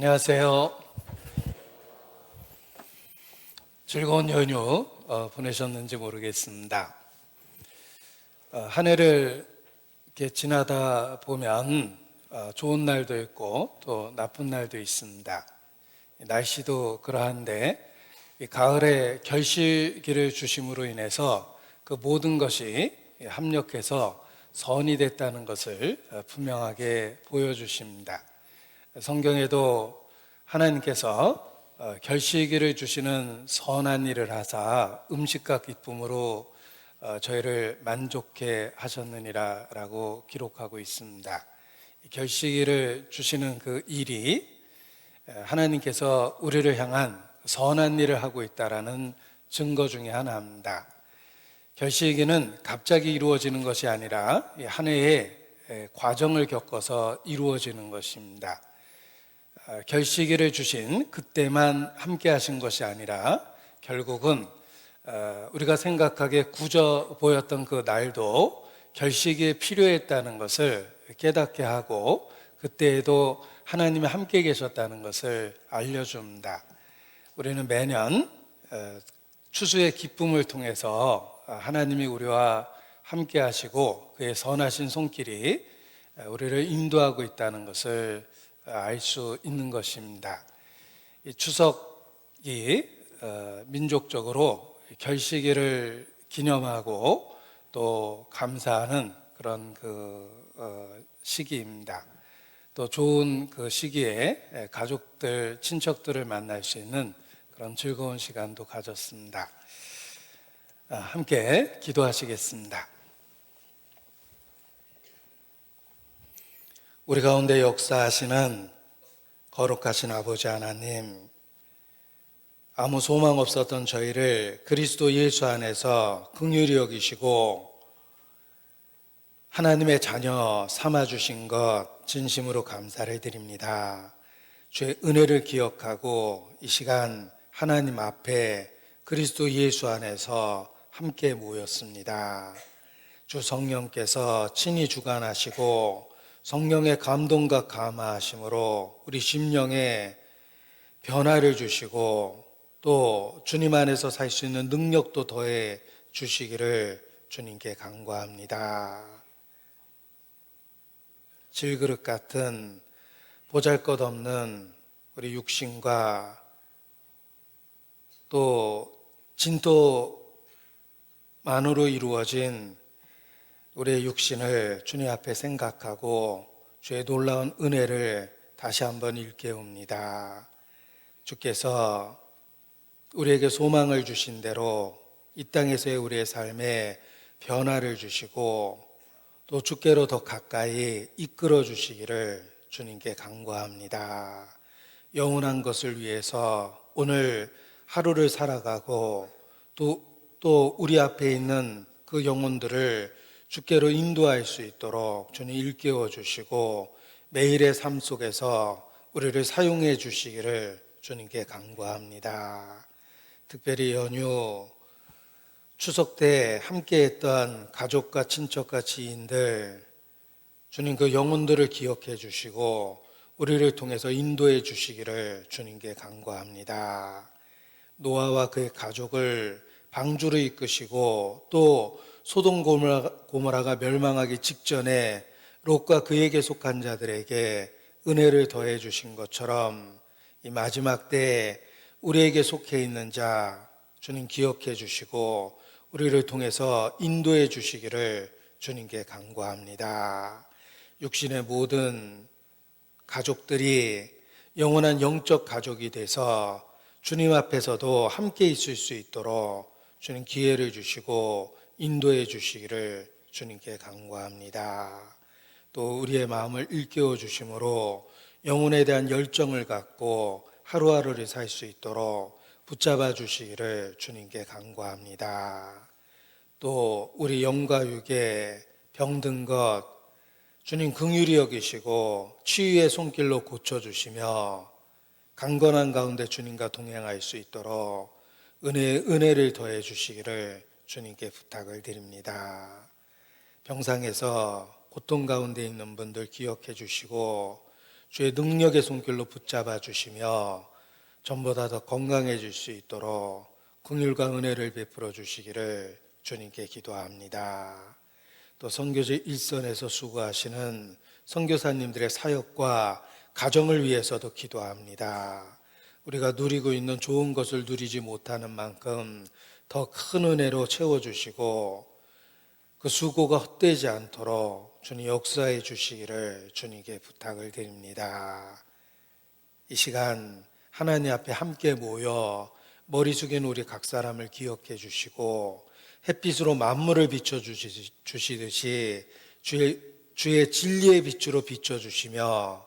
안녕하세요. 즐거운 연휴 보내셨는지 모르겠습니다. 한 해를 이렇게 지나다 보면 좋은 날도 있고 또 나쁜 날도 있습니다. 날씨도 그러한데 이 가을에 결실기를 주심으로 인해서 그 모든 것이 합력해서 선이 됐다는 것을 분명하게 보여주십니다. 성경에도 하나님께서 결실기를 주시는 선한 일을 하사 음식과 기쁨으로 저희를 만족해 하셨느니라 라고 기록하고 있습니다. 결실기를 주시는 그 일이 하나님께서 우리를 향한 선한 일을 하고 있다라는 증거 중에 하나입니다. 결실기는 갑자기 이루어지는 것이 아니라 한 해의 과정을 겪어서 이루어지는 것입니다. 결실기를 주신 그때만 함께 하신 것이 아니라 결국은 우리가 생각하기에 굳어 보였던 그 날도 결실기에 필요했다는 것을 깨닫게 하고 그때에도 하나님이 함께 계셨다는 것을 알려줍니다. 우리는 매년 추수의 기쁨을 통해서 하나님이 우리와 함께 하시고 그의 선하신 손길이 우리를 인도하고 있다는 것을 알 수 있는 것입니다. 이 추석이 민족적으로 결실기를 기념하고 또 감사하는 그런 시기입니다. 또 좋은 그 시기에 가족들, 친척들을 만날 수 있는 그런 즐거운 시간도 가졌습니다. 함께 기도하시겠습니다. 우리 가운데 역사하시는 거룩하신 아버지 하나님, 아무 소망 없었던 저희를 그리스도 예수 안에서 긍휼히 여기시고 하나님의 자녀 삼아주신 것 진심으로 감사를 드립니다. 주의 은혜를 기억하고 이 시간 하나님 앞에 그리스도 예수 안에서 함께 모였습니다. 주 성령께서 친히 주관하시고 성령의 감동과 감화하심으로 우리 심령에 변화를 주시고 또 주님 안에서 살 수 있는 능력도 더해 주시기를 주님께 간구합니다. 질그릇 같은 보잘것없는 우리 육신과 또 진토만으로 이루어진 우리의 육신을 주님 앞에 생각하고 주의 놀라운 은혜를 다시 한번 일깨웁니다. 주께서 우리에게 소망을 주신 대로 이 땅에서의 우리의 삶에 변화를 주시고 또 주께로 더 가까이 이끌어 주시기를 주님께 간구합니다. 영원한 것을 위해서 오늘 하루를 살아가고 또 우리 앞에 있는 그 영혼들을 주께로 인도할 수 있도록 주님 일깨워 주시고 매일의 삶 속에서 우리를 사용해 주시기를 주님께 간구합니다. 특별히 연휴 추석 때 함께했던 가족과 친척과 지인들 주님 그 영혼들을 기억해 주시고 우리를 통해서 인도해 주시기를 주님께 간구합니다. 노아와 그의 가족을 방주로 이끄시고 또 소돔 고모라가 멸망하기 직전에 롯과 그에게 속한 자들에게 은혜를 더해 주신 것처럼 이 마지막 때에 우리에게 속해 있는 자 주님 기억해 주시고 우리를 통해서 인도해 주시기를 주님께 간구합니다. 육신의 모든 가족들이 영원한 영적 가족이 돼서 주님 앞에서도 함께 있을 수 있도록 주님 기회를 주시고 인도해 주시기를 주님께 간구합니다. 또 우리의 마음을 일깨워 주심으로 영혼에 대한 열정을 갖고 하루하루를 살 수 있도록 붙잡아 주시기를 주님께 간구합니다. 또 우리 영과 육에 병든 것 주님 긍휼히 여기시고 치유의 손길로 고쳐주시며 강건한 가운데 주님과 동행할 수 있도록 은혜를 더해 주시기를 주님께 부탁을 드립니다. 병상에서 고통 가운데 있는 분들 기억해 주시고 주의 능력의 손길로 붙잡아 주시며 전보다 더 건강해질 수 있도록 긍휼과 은혜를 베풀어 주시기를 주님께 기도합니다. 또 선교지 일선에서 수고하시는 선교사님들의 사역과 가정을 위해서도 기도합니다. 우리가 누리고 있는 좋은 것을 누리지 못하는 만큼 더 큰 은혜로 채워주시고 그 수고가 헛되지 않도록 주님 역사해 주시기를 주님께 부탁을 드립니다. 이 시간 하나님 앞에 함께 모여 머리 숙인 우리 각 사람을 기억해 주시고 햇빛으로 만물을 비춰주시듯이 주의 진리의 빛으로 비춰주시며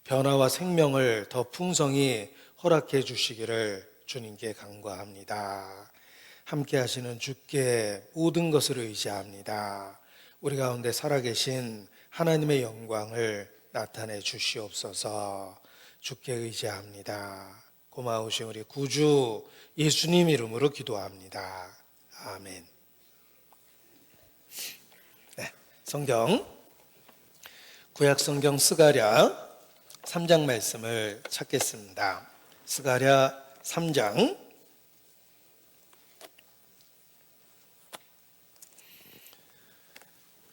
변화와 생명을 더 풍성히 허락해 주시기를 주님께 간구합니다. 함께 하시는 주께 모든 것을 의지합니다. 우리 가운데 살아계신 하나님의 영광을 나타내 주시옵소서. 주께 의지합니다. 고마우신 우리 구주 예수님 이름으로 기도합니다. 아멘. 네, 성경 구약 성경 스가랴 3장 말씀을 찾겠습니다. 스가랴 3장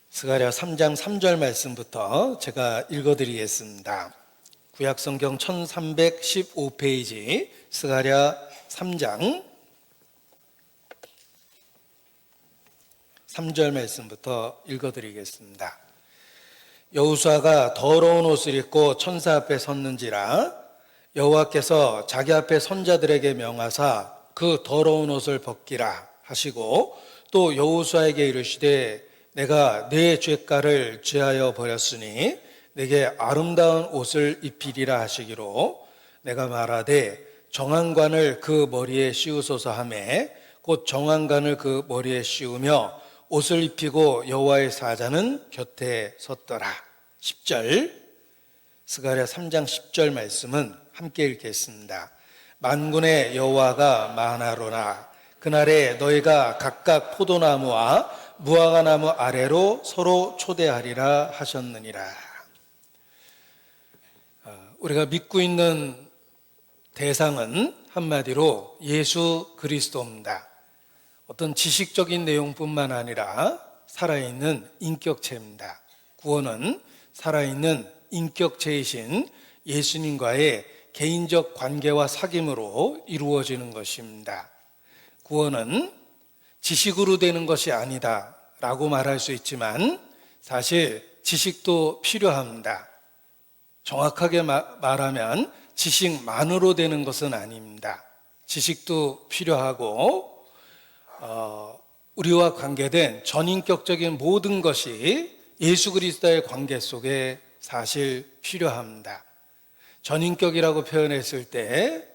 스가랴 3장 3절 말씀부터 제가 읽어드리겠습니다. 구약 성경 1315페이지 스가랴 3장 3절 말씀부터 읽어드리겠습니다. 여호수아가 더러운 옷을 입고 천사 앞에 섰는지라 여호와께서 자기 앞에 선자들에게 명하사 그 더러운 옷을 벗기라 하시고 또 여호수아에게 이르시되 내가 내 죄가를 죄하여 버렸으니 내게 아름다운 옷을 입히리라 하시기로 내가 말하되 정한관을 그 머리에 씌우소서 하매 곧 정한관을 그 머리에 씌우며 옷을 입히고 여호와의 사자는 곁에 섰더라. 10절 스가랴 3장 10절 말씀은 함께 읽겠습니다. 만군의 여호와가 만하로나 그날에 너희가 각각 포도나무와 무화과나무 아래로 서로 초대하리라 하셨느니라. 우리가 믿고 있는 대상은 한마디로 예수 그리스도입니다. 어떤 지식적인 내용뿐만 아니라 살아있는 인격체입니다. 구원은 살아있는 인격체이신 예수님과의 개인적 관계와 사귐으로 이루어지는 것입니다. 구원은 지식으로 되는 것이 아니다 라고 말할 수 있지만 사실 지식도 필요합니다. 정확하게 말하면 지식만으로 되는 것은 아닙니다. 지식도 필요하고 우리와 관계된 전인격적인 모든 것이 예수 그리스도의 관계 속에 사실 필요합니다. 전인격이라고 표현했을 때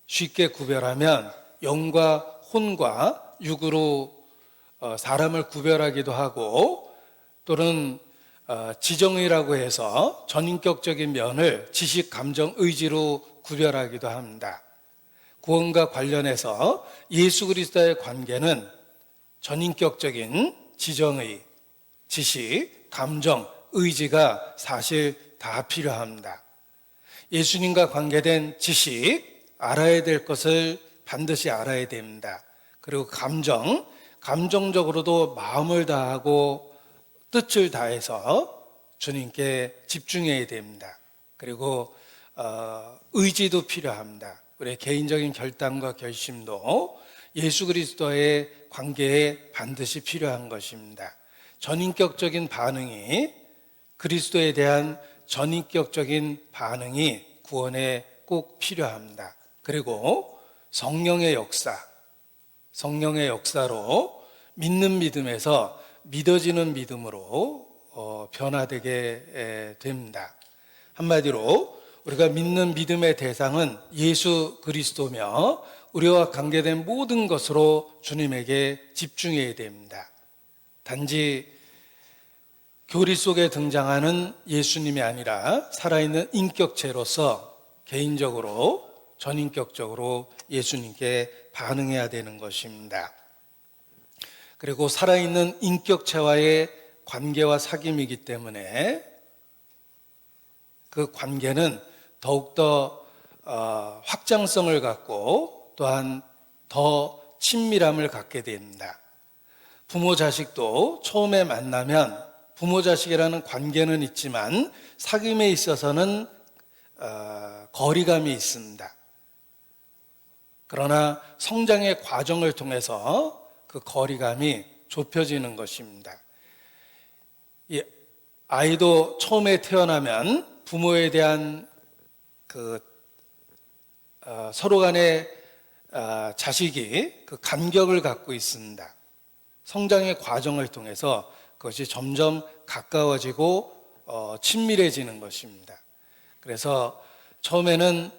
쉽게 구별하면 영과 혼과 육으로 사람을 구별하기도 하고 또는 지정이라고 해서 전인격적인 면을 지식, 감정, 의지로 구별하기도 합니다. 구원과 관련해서 예수 그리스도의 관계는 전인격적인 지정의, 지식, 감정, 의지가 사실 다 필요합니다. 예수님과 관계된 지식, 알아야 될 것을 반드시 알아야 됩니다. 그리고 감정적으로도 마음을 다하고 뜻을 다해서 주님께 집중해야 됩니다. 그리고 의지도 필요합니다. 우리의 개인적인 결단과 결심도 예수 그리스도의 관계에 반드시 필요한 것입니다. 전인격적인 반응이 그리스도에 대한 전인격적인 반응이 구원에 꼭 필요합니다. 그리고 성령의 역사로 믿는 믿음에서 믿어지는 믿음으로 변화되게 됩니다. 한마디로 우리가 믿는 믿음의 대상은 예수 그리스도며 우리와 관계된 모든 것으로 주님에게 집중해야 됩니다. 단지 교리 속에 등장하는 예수님이 아니라 살아있는 인격체로서 개인적으로 전인격적으로 예수님께 반응해야 되는 것입니다. 그리고 살아있는 인격체와의 관계와 사귐이기 때문에 그 관계는 더욱더 확장성을 갖고 또한 더 친밀함을 갖게 됩니다. 부모 자식도 처음에 만나면 부모 자식이라는 관계는 있지만 사귐에 있어서는 거리감이 있습니다. 그러나 성장의 과정을 통해서 그 거리감이 좁혀지는 것입니다. 이 아이도 처음에 태어나면 부모에 대한 서로 간의 자식이 그 간격을 갖고 있습니다. 성장의 과정을 통해서 그것이 점점 가까워지고 친밀해지는 것입니다. 그래서 처음에는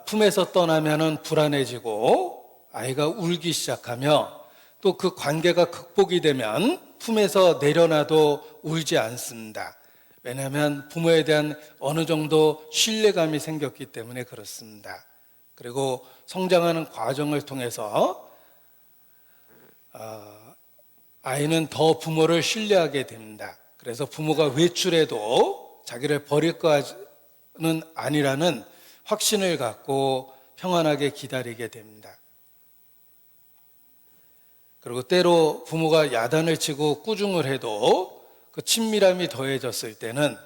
품에서 떠나면은 불안해지고 아이가 울기 시작하며 또 그 관계가 극복이 되면 품에서 내려놔도 울지 않습니다. 왜냐하면 부모에 대한 어느 정도 신뢰감이 생겼기 때문에 그렇습니다. 그리고 성장하는 과정을 통해서 아이는 더 부모를 신뢰하게 됩니다. 그래서 부모가 외출해도 자기를 버릴 것은 아니라는 확신을 갖고 평안하게 기다리게 됩니다. 그리고 때로 부모가 야단을 치고 꾸중을 해도 그 친밀함이 더해졌을 때는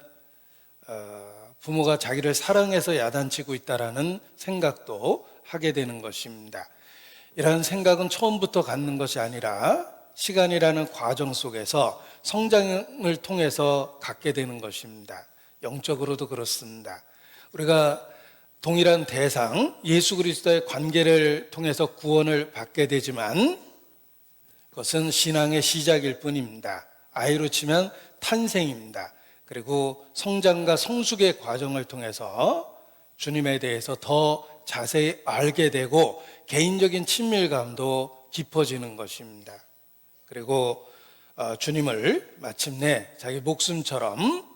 부모가 자기를 사랑해서 야단치고 있다라는 생각도 하게 되는 것입니다. 이러한 생각은 처음부터 갖는 것이 아니라 시간이라는 과정 속에서 성장을 통해서 갖게 되는 것입니다. 영적으로도 그렇습니다. 우리가 동일한 대상, 예수 그리스도의 관계를 통해서 구원을 받게 되지만 그것은 신앙의 시작일 뿐입니다. 아이로 치면 탄생입니다. 그리고 성장과 성숙의 과정을 통해서 주님에 대해서 더 자세히 알게 되고 개인적인 친밀감도 깊어지는 것입니다. 그리고 주님을 마침내 자기 목숨처럼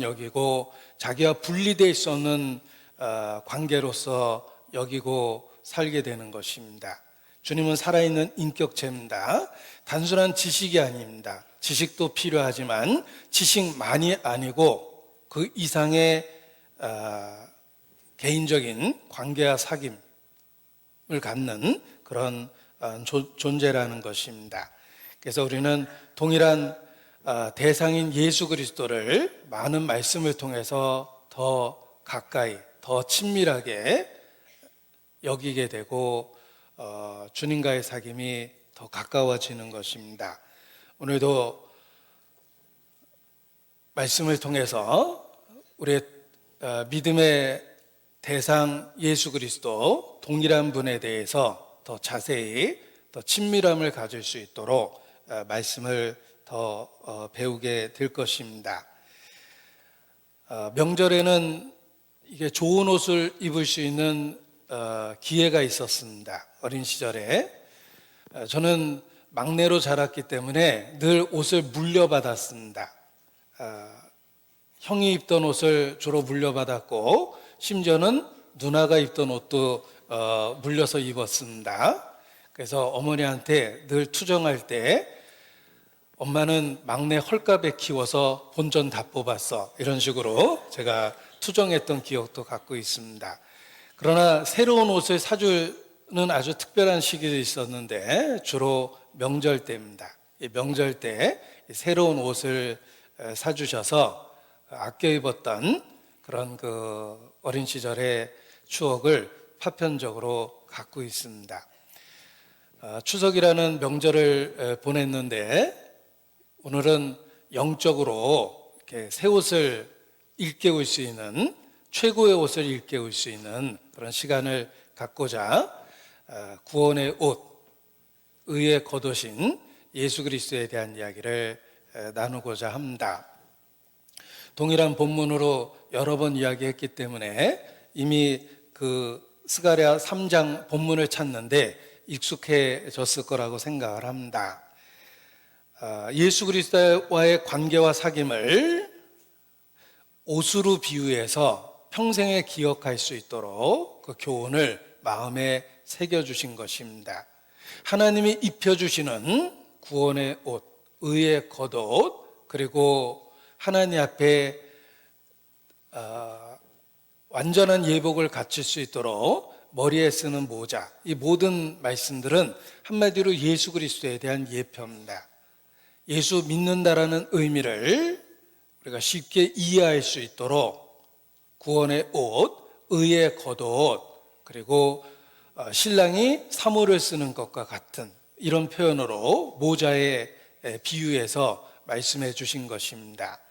여기고 자기와 분리되어 있었는 관계로서 여기고 살게 되는 것입니다. 주님은 살아있는 인격체입니다. 단순한 지식이 아닙니다. 지식도 필요하지만 지식만이 아니고 그 이상의 개인적인 관계와 사귐을 갖는 그런 존재라는 것입니다. 그래서 우리는 동일한 대상인 예수 그리스도를 많은 말씀을 통해서 더 가까이, 더 친밀하게 여기게 되고 주님과의 사귐이 더 가까워지는 것입니다. 오늘도 말씀을 통해서 우리의 믿음의 대상 예수 그리스도 동일한 분에 대해서 더 자세히 더 친밀함을 가질 수 있도록 말씀을 더 배우게 될 것입니다. 명절에는 이게 좋은 옷을 입을 수 있는 기회가 있었습니다. 어린 시절에 저는 막내로 자랐기 때문에 늘 옷을 물려받았습니다. 형이 입던 옷을 주로 물려받았고 심지어는 누나가 입던 옷도 물려서 입었습니다. 그래서 어머니한테 늘 투정할 때 엄마는 막내 헐값에 키워서 본전 다 뽑았어, 이런 식으로 제가 투정했던 기억도 갖고 있습니다. 그러나 새로운 옷을 사주는 아주 특별한 시기도 있었는데 주로 명절 때입니다. 이 명절 때 새로운 옷을 사주셔서 아껴 입었던 그런 그 어린 시절의 추억을 파편적으로 갖고 있습니다. 추석이라는 명절을 보냈는데 오늘은 영적으로 이렇게 새 옷을 일깨울 수 있는, 최고의 옷을 일깨울 수 있는 그런 시간을 갖고자 구원의 옷, 의의 겉옷인 예수 그리스도에 대한 이야기를 나누고자 합니다. 동일한 본문으로 여러 번 이야기했기 때문에 이미 그 스가랴 3장 본문을 찾는데 익숙해졌을 거라고 생각을 합니다. 예수 그리스도와의 관계와 사귐을 옷으로 비유해서 평생에 기억할 수 있도록 그 교훈을 마음에 새겨주신 것입니다. 하나님이 입혀주시는 구원의 옷, 의의 겉옷, 그리고 하나님 앞에 완전한 예복을 갖출 수 있도록 머리에 쓰는 모자, 이 모든 말씀들은 한마디로 예수 그리스도에 대한 예표입니다. 예수 믿는다라는 의미를 우리가 쉽게 이해할 수 있도록 구원의 옷, 의의 겉옷, 그리고 신랑이 사모를 쓰는 것과 같은 이런 표현으로 모자에 비유해서 말씀해 주신 것입니다.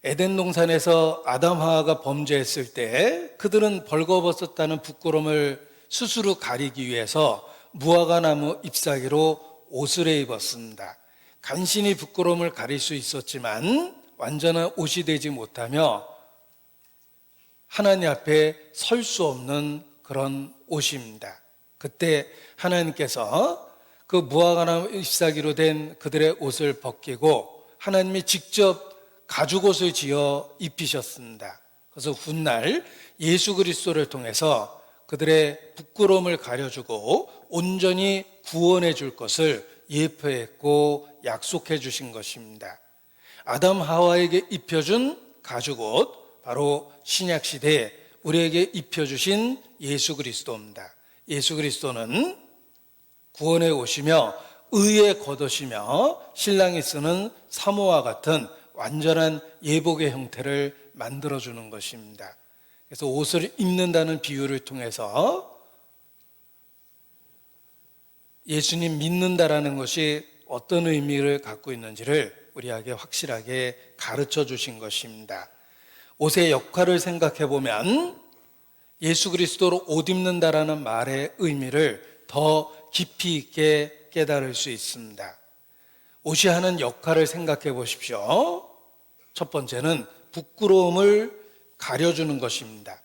에덴 동산에서 아담 하와가 범죄했을 때 그들은 벌거벗었다는 부끄러움을 스스로 가리기 위해서 무화과 나무 잎사귀로 옷을 입었습니다. 간신히 부끄러움을 가릴 수 있었지만 완전한 옷이 되지 못하며 하나님 앞에 설 수 없는 그런 옷입니다. 그때 하나님께서 그 무화과 나무 잎사귀로 된 그들의 옷을 벗기고 하나님이 직접 가죽옷을 지어 입히셨습니다. 그래서 훗날 예수 그리스도를 통해서 그들의 부끄러움을 가려주고 온전히 구원해 줄 것을 예표했고 약속해 주신 것입니다. 아담 하와에게 입혀준 가죽옷, 바로 신약시대에 우리에게 입혀주신 예수 그리스도입니다. 예수 그리스도는 구원해 오시며 의의 겉옷이며 신랑이 쓰는 사모와 같은 완전한 예복의 형태를 만들어주는 것입니다. 그래서 옷을 입는다는 비유를 통해서 예수님 믿는다라는 것이 어떤 의미를 갖고 있는지를 우리에게 확실하게 가르쳐 주신 것입니다. 옷의 역할을 생각해 보면 예수 그리스도로 옷 입는다라는 말의 의미를 더 깊이 있게 깨달을 수 있습니다. 옷이 하는 역할을 생각해 보십시오. 첫 번째는 부끄러움을 가려주는 것입니다.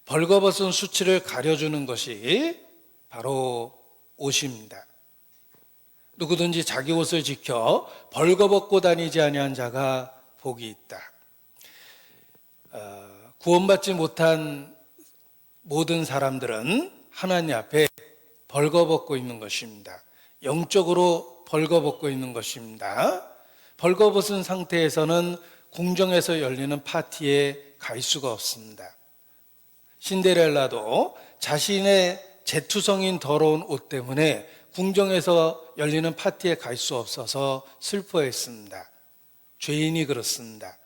벌거벗은 수치를 가려주는 것이 바로 옷입니다. 누구든지 자기 옷을 지켜 벌거벗고 다니지 아니한 자가 복이 있다. 구원받지 못한 모든 사람들은 하나님 앞에 벌거벗고 있는 것입니다. 영적으로 벌거벗고 있는 것입니다. 벌거벗은 상태에서는 궁정에서 열리는 파티에 갈 수가 없습니다. 신데렐라도 자신의 재투성인 더러운 옷 때문에 궁정에서 열리는 파티에 갈 수 없어서 슬퍼했습니다. 죄인이 그렇습니다.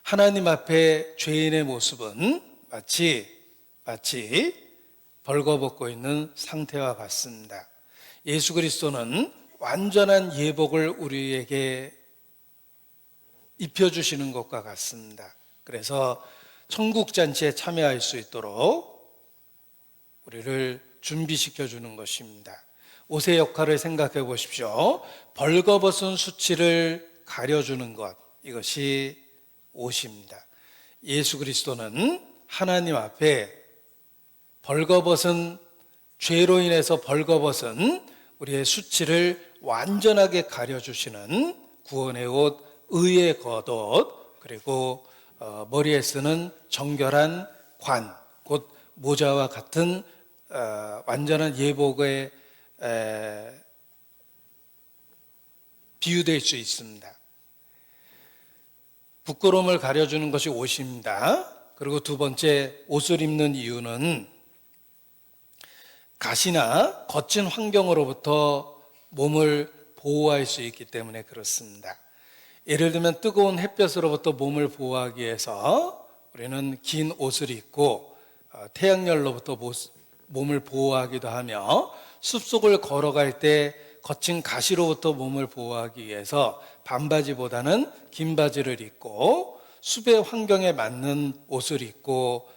하나님 앞에 죄인의 모습은 마치 벌거벗고 있는 상태와 같습니다. 예수 그리스도는 완전한 예복을 우리에게 입혀주시는 것과 같습니다. 그래서 천국잔치에 참여할 수 있도록 우리를 준비시켜주는 것입니다. 옷의 역할을 생각해 보십시오. 벌거벗은 수치를 가려주는 것, 이것이 옷입니다. 예수 그리스도는 하나님 앞에 벌거벗은, 죄로 인해서 벌거벗은 우리의 수치를 완전하게 가려주시는 구원의 옷, 의의 겉옷, 그리고 머리에 쓰는 정결한 관, 곧 모자와 같은 완전한 예복에 비유될 수 있습니다. 부끄러움을 가려주는 것이 옷입니다. 그리고 두 번째, 옷을 입는 이유는 가시나 거친 환경으로부터 몸을 보호할 수 있기 때문에 그렇습니다. 예를 들면 뜨거운 햇볕으로부터 몸을 보호하기 위해서 우리는 긴 옷을 입고 태양열로부터 몸을 보호하기도 하며 숲속을 걸어갈 때 거친 가시로부터 몸을 보호하기 위해서 반바지보다는 긴 바지를 입고 숲의 환경에 맞는 옷을 입고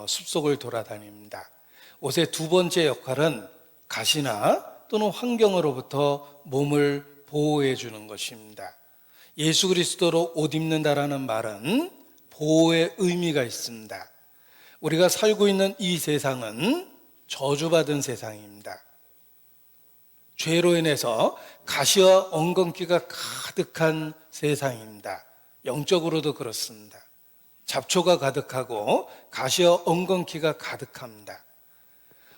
숲속을 돌아다닙니다. 옷의 두 번째 역할은 가시나 또는 환경으로부터 몸을 보호해 주는 것입니다. 예수 그리스도로 옷 입는다라는 말은 보호의 의미가 있습니다. 우리가 살고 있는 이 세상은 저주받은 세상입니다. 죄로 인해서 가시와 엉겅퀴가 가득한 세상입니다. 영적으로도 그렇습니다. 잡초가 가득하고 가시와 엉겅퀴가 가득합니다.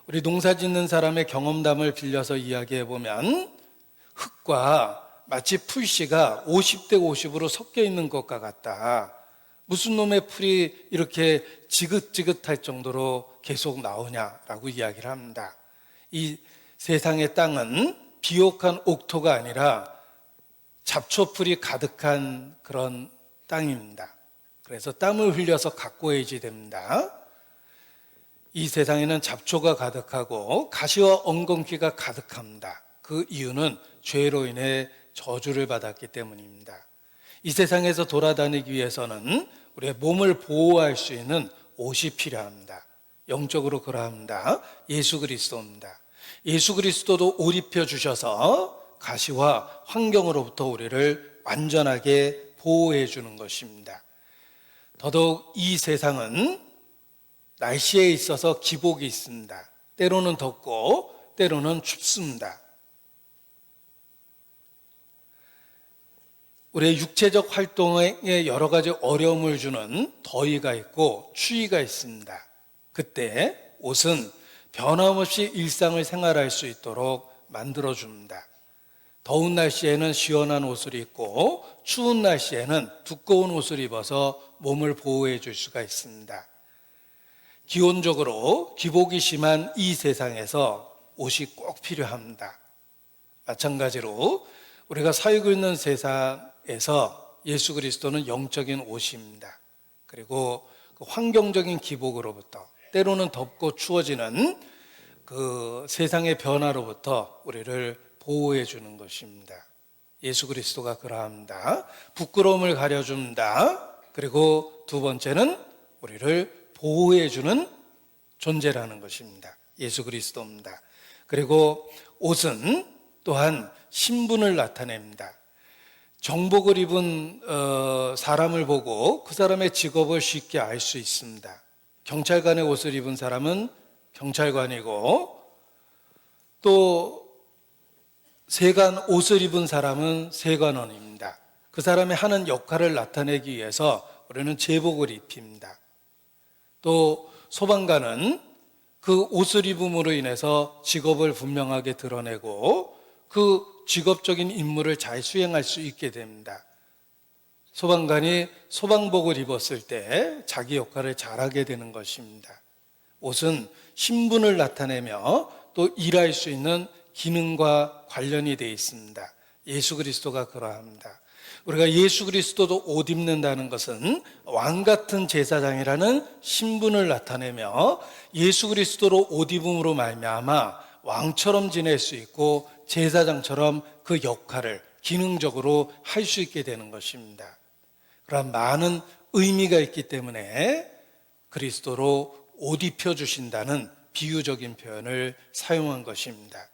우리 농사 짓는 사람의 경험담을 빌려서 이야기해 보면 흙과 마치 풀씨가 50대 50으로 섞여 있는 것과 같다. 무슨 놈의 풀이 이렇게 지긋지긋할 정도로 계속 나오냐라고 이야기를 합니다. 이 세상의 땅은 비옥한 옥토가 아니라 잡초풀이 가득한 그런 땅입니다. 그래서 땀을 흘려서 가꾸어야지 됩니다. 이 세상에는 잡초가 가득하고 가시와 엉겅퀴가 가득합니다. 그 이유는 죄로 인해 저주를 받았기 때문입니다. 이 세상에서 돌아다니기 위해서는 우리의 몸을 보호할 수 있는 옷이 필요합니다. 영적으로 그러합니다. 예수 그리스도입니다. 예수 그리스도도 옷 입혀 주셔서 가시와 환경으로부터 우리를 완전하게 보호해 주는 것입니다. 더더욱 이 세상은 날씨에 있어서 기복이 있습니다. 때로는 덥고 때로는 춥습니다. 우리의 육체적 활동에 여러 가지 어려움을 주는 더위가 있고 추위가 있습니다. 그때 옷은 변함없이 일상을 생활할 수 있도록 만들어줍니다. 더운 날씨에는 시원한 옷을 입고 추운 날씨에는 두꺼운 옷을 입어서 몸을 보호해 줄 수가 있습니다. 기온적으로 기복이 심한 이 세상에서 옷이 꼭 필요합니다. 마찬가지로 우리가 살고 있는 세상에서 예수 그리스도는 영적인 옷입니다. 그리고 그 환경적인 기복으로부터 때로는 덥고 추워지는 그 세상의 변화로부터 우리를 보호해 주는 것입니다. 예수 그리스도가 그러합니다. 부끄러움을 가려줍니다. 그리고 두 번째는 우리를 보호해 주는 존재라는 것입니다. 예수 그리스도입니다. 그리고 옷은 또한 신분을 나타냅니다. 정복을 입은 사람을 보고 그 사람의 직업을 쉽게 알 수 있습니다. 경찰관의 옷을 입은 사람은 경찰관이고 또 세관 옷을 입은 사람은 세관원입니다. 그 사람이 하는 역할을 나타내기 위해서 우리는 제복을 입힙니다. 또 소방관은 그 옷을 입음으로 인해서 직업을 분명하게 드러내고 그 직업적인 임무를 잘 수행할 수 있게 됩니다. 소방관이 소방복을 입었을 때 자기 역할을 잘하게 되는 것입니다. 옷은 신분을 나타내며 또 일할 수 있는 기능과 관련이 되어 있습니다. 예수 그리스도가 그러합니다. 우리가 예수 그리스도도 옷 입는다는 것은 왕 같은 제사장이라는 신분을 나타내며 예수 그리스도로 옷 입음으로 말미암아 왕처럼 지낼 수 있고 제사장처럼 그 역할을 기능적으로 할 수 있게 되는 것입니다. 그런 많은 의미가 있기 때문에 그리스도로 옷 입혀주신다는 비유적인 표현을 사용한 것입니다.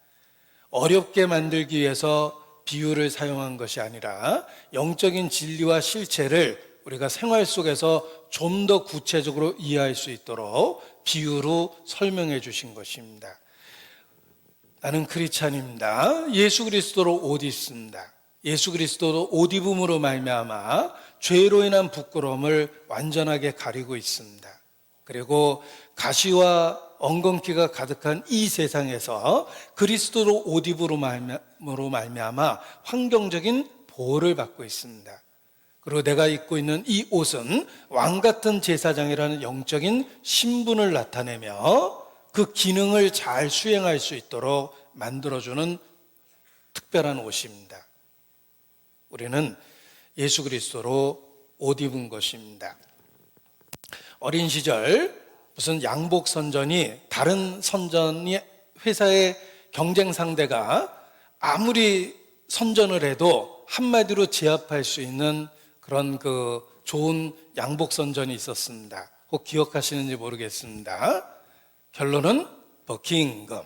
어렵게 만들기 위해서 비유를 사용한 것이 아니라 영적인 진리와 실체를 우리가 생활 속에서 좀 더 구체적으로 이해할 수 있도록 비유로 설명해 주신 것입니다. 나는 크리스찬입니다. 예수 그리스도로 옷 입습니다. 예수 그리스도로 옷 입음으로 말미암아 죄로 인한 부끄러움을 완전하게 가리고 있습니다. 그리고 가시와 엉겅퀴가 가득한 이 세상에서 그리스도로 옷 입음으로 말미암아 환경적인 보호를 받고 있습니다. 그리고 내가 입고 있는 이 옷은 왕 같은 제사장이라는 영적인 신분을 나타내며 그 기능을 잘 수행할 수 있도록 만들어주는 특별한 옷입니다. 우리는 예수 그리스도로 옷 입은 것입니다. 어린 시절 무슨 양복 선전이 다른 선전이 회사의 경쟁 상대가 아무리 선전을 해도 한마디로 제압할 수 있는 그런 그 좋은 양복 선전이 있었습니다. 혹 기억하시는지 모르겠습니다. 결론은 버킹엄.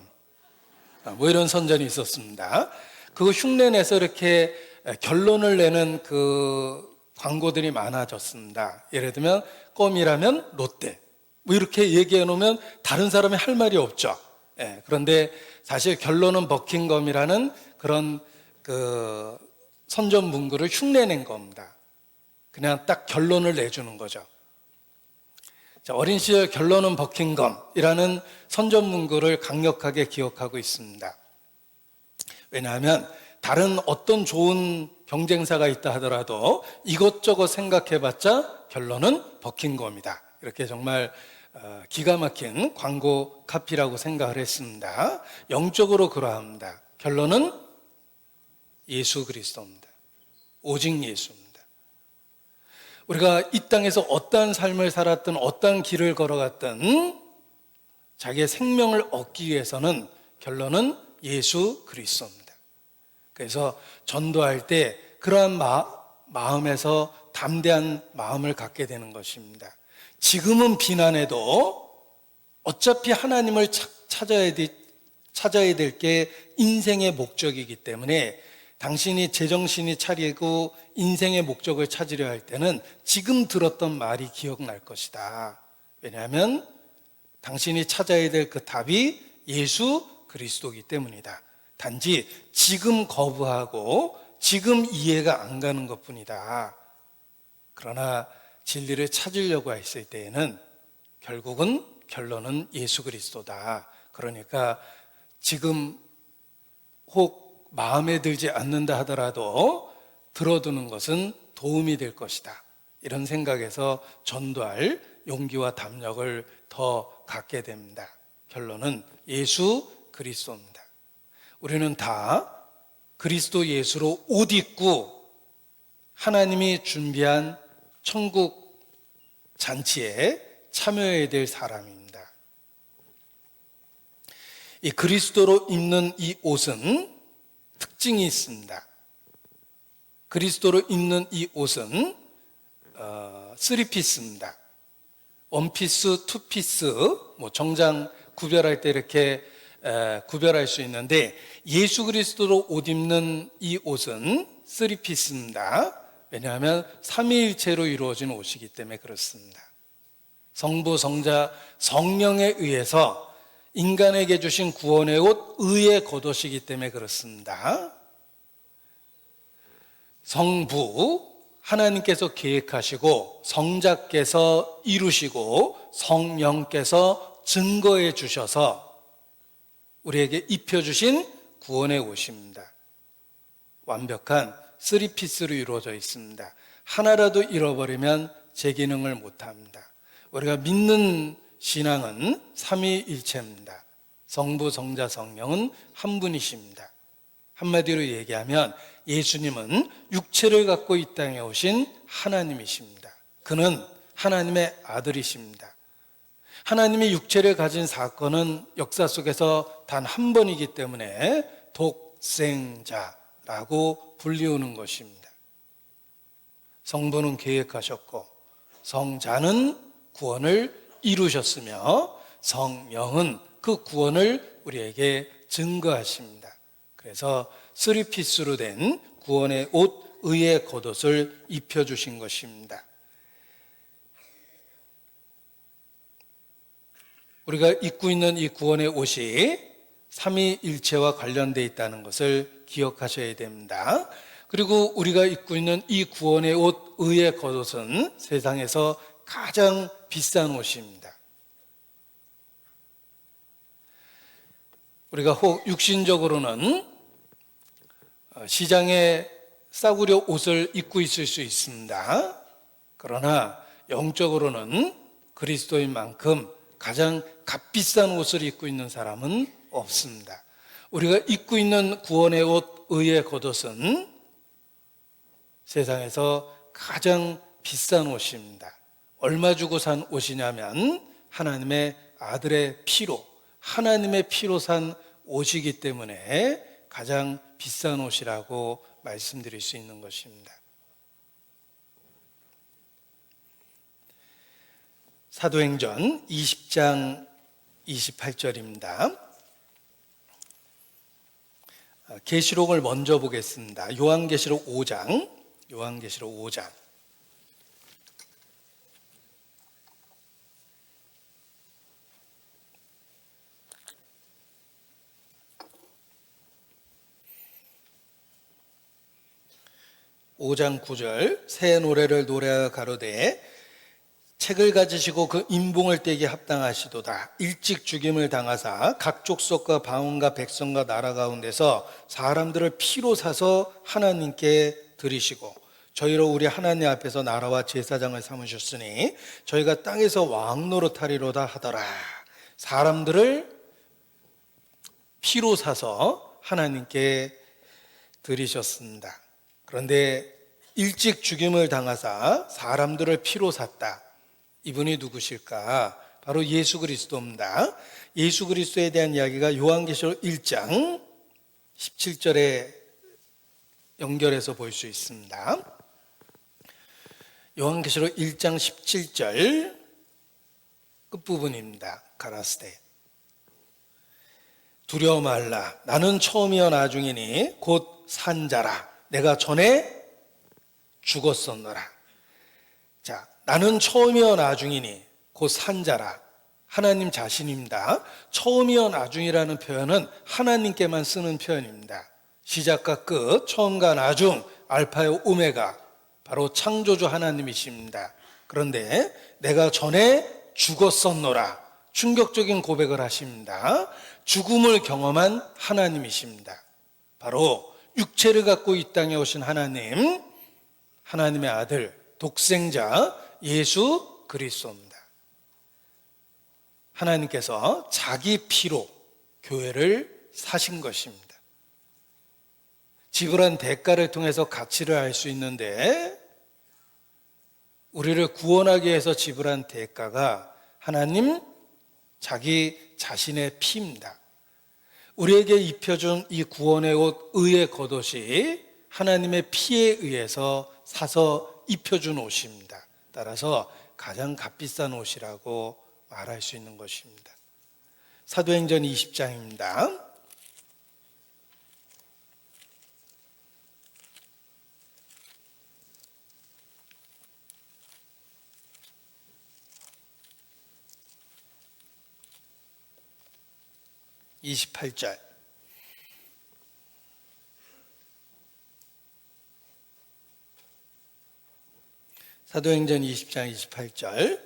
뭐 이런 선전이 있었습니다. 그거 흉내내서 이렇게 결론을 내는 그 광고들이 많아졌습니다. 예를 들면 껌이라면 롯데. 뭐 이렇게 얘기해 놓으면 다른 사람이 할 말이 없죠. 그런데 사실 결론은 버킹엄이라는 그런 그 선전 문구를 흉내낸 겁니다. 그냥 딱 결론을 내주는 거죠. 자, 어린 시절 결론은 버킹엄이라는 선전 문구를 강력하게 기억하고 있습니다. 왜냐하면 다른 어떤 좋은 경쟁사가 있다 하더라도 이것저것 생각해봤자 결론은 버킹검이다. 이렇게 정말 기가 막힌 광고 카피라고 생각을 했습니다. 영적으로 그러합니다. 결론은 예수 그리스도입니다. 오직 예수입니다. 우리가 이 땅에서 어떠한 삶을 살았든 어떠한 길을 걸어갔든 자기의 생명을 얻기 위해서는 결론은 예수 그리스도입니다. 그래서 전도할 때 그러한 마음에서 담대한 마음을 갖게 되는 것입니다. 지금은 비난해도 어차피 하나님을 찾아야 될 게 인생의 목적이기 때문에 당신이 제정신이 차리고 인생의 목적을 찾으려 할 때는 지금 들었던 말이 기억날 것이다. 왜냐하면 당신이 찾아야 될 그 답이 예수 그리스도이기 때문이다. 단지 지금 거부하고 지금 이해가 안 가는 것뿐이다. 그러나 진리를 찾으려고 했을 때에는 결국은 결론은 예수 그리스도다. 그러니까 지금 혹 마음에 들지 않는다 하더라도 들어두는 것은 도움이 될 것이다. 이런 생각에서 전도할 용기와 담력을 더 갖게 됩니다. 결론은 예수 그리스도입니다. 우리는 다 그리스도 예수로 옷 입고 하나님이 준비한 천국 잔치에 참여해야 될 사람입니다. 이 그리스도로 입는 이 옷은 특징이 있습니다. 그리스도로 입는 이 옷은 3피스입니다. 원피스, 투피스, 정장 구별할 때 이렇게 구별할 수 있는데 예수 그리스도로 옷 입는 이 옷은 3피스입니다. 왜냐하면 삼위일체로 이루어진 옷이기 때문에 그렇습니다. 성부, 성자, 성령에 의해서 인간에게 주신 구원의 옷, 의의 겉옷이기 때문에 그렇습니다. 성부, 하나님께서 계획하시고 성자께서 이루시고 성령께서 증거해 주셔서 우리에게 입혀주신 구원의 옷입니다. 완벽한 3피스로 이루어져 있습니다. 하나라도 잃어버리면 제 기능을 못합니다. 우리가 믿는 신앙은 삼위일체입니다. 성부, 성자, 성령은 한 분이십니다. 한마디로 얘기하면 예수님은 육체를 갖고 이 땅에 오신 하나님이십니다. 그는 하나님의 아들이십니다. 하나님이 육체를 가진 사건은 역사 속에서 단 한 번이기 때문에 독생자라고 불리우는 것입니다. 성부는 계획하셨고 성자는 구원을 이루셨으며 성령은 그 구원을 우리에게 증거하십니다. 그래서 3피스로 된 구원의 옷, 의의 겉옷을 입혀주신 것입니다. 우리가 입고 있는 이 구원의 옷이 삼위일체와 관련되어 있다는 것을 기억하셔야 됩니다. 그리고 우리가 입고 있는 이 구원의 옷, 의의 겉옷은 세상에서 가장 비싼 옷입니다. 우리가 혹 육신적으로는 시장에 싸구려 옷을 입고 있을 수 있습니다. 그러나 영적으로는 그리스도인 만큼 가장 값비싼 옷을 입고 있는 사람은 없습니다. 우리가 입고 있는 구원의 옷, 의의 겉옷은 세상에서 가장 비싼 옷입니다. 얼마 주고 산 옷이냐면 하나님의 아들의 피로, 하나님의 피로 산 옷이기 때문에 가장 비싼 옷이라고 말씀드릴 수 있는 것입니다. 사도행전 20장 28절입니다. 계시록을 먼저 보겠습니다. 요한계시록 5장. (5장 9절) 새 노래를 노래하여 가로되 책을 가지시고 그 인봉을 떼기 합당하시도다. 일찍 죽임을 당하사 각 족속과 방언과 백성과 나라 가운데서 사람들을 피로 사서 하나님께 드리시고 저희로 우리 하나님 앞에서 나라와 제사장을 삼으셨으니 저희가 땅에서 왕 노릇하리로다 하더라. 사람들을 피로 사서 하나님께 드리셨습니다. 그런데 일찍 죽임을 당하사 사람들을 피로 샀다. 이분이 누구실까? 바로 예수 그리스도입니다. 예수 그리스도에 대한 이야기가 요한계시록 1장 17절에 연결해서 볼 수 있습니다. 요한계시록 1장 17절 끝부분입니다. 가라스데 두려워 말라. 나는 처음이여 나중이니 곧 산자라. 내가 전에 죽었었노라. 자, 나는 처음이여 나중이니 곧 산자라. 하나님 자신입니다. 처음이여 나중이라는 표현은 하나님께만 쓰는 표현입니다. 시작과 끝, 처음과 나중, 알파요 오메가, 바로 창조주 하나님이십니다. 그런데 내가 전에 죽었었노라. 충격적인 고백을 하십니다. 죽음을 경험한 하나님이십니다. 바로 육체를 갖고 이 땅에 오신 하나님, 하나님의 아들, 독생자 예수 그리스도입니다. 하나님께서 자기 피로 교회를 사신 것입니다. 지불한 대가를 통해서 가치를 알 수 있는데 우리를 구원하기 위해서 지불한 대가가 하나님 자기 자신의 피입니다. 우리에게 입혀준 이 구원의 옷, 의의 겉옷이 하나님의 피에 의해서 사서 입혀준 옷입니다. 따라서 가장 값비싼 옷이라고 말할 수 있는 것입니다. 사도행전 20장입니다. (28절) 사도행전 20장 28절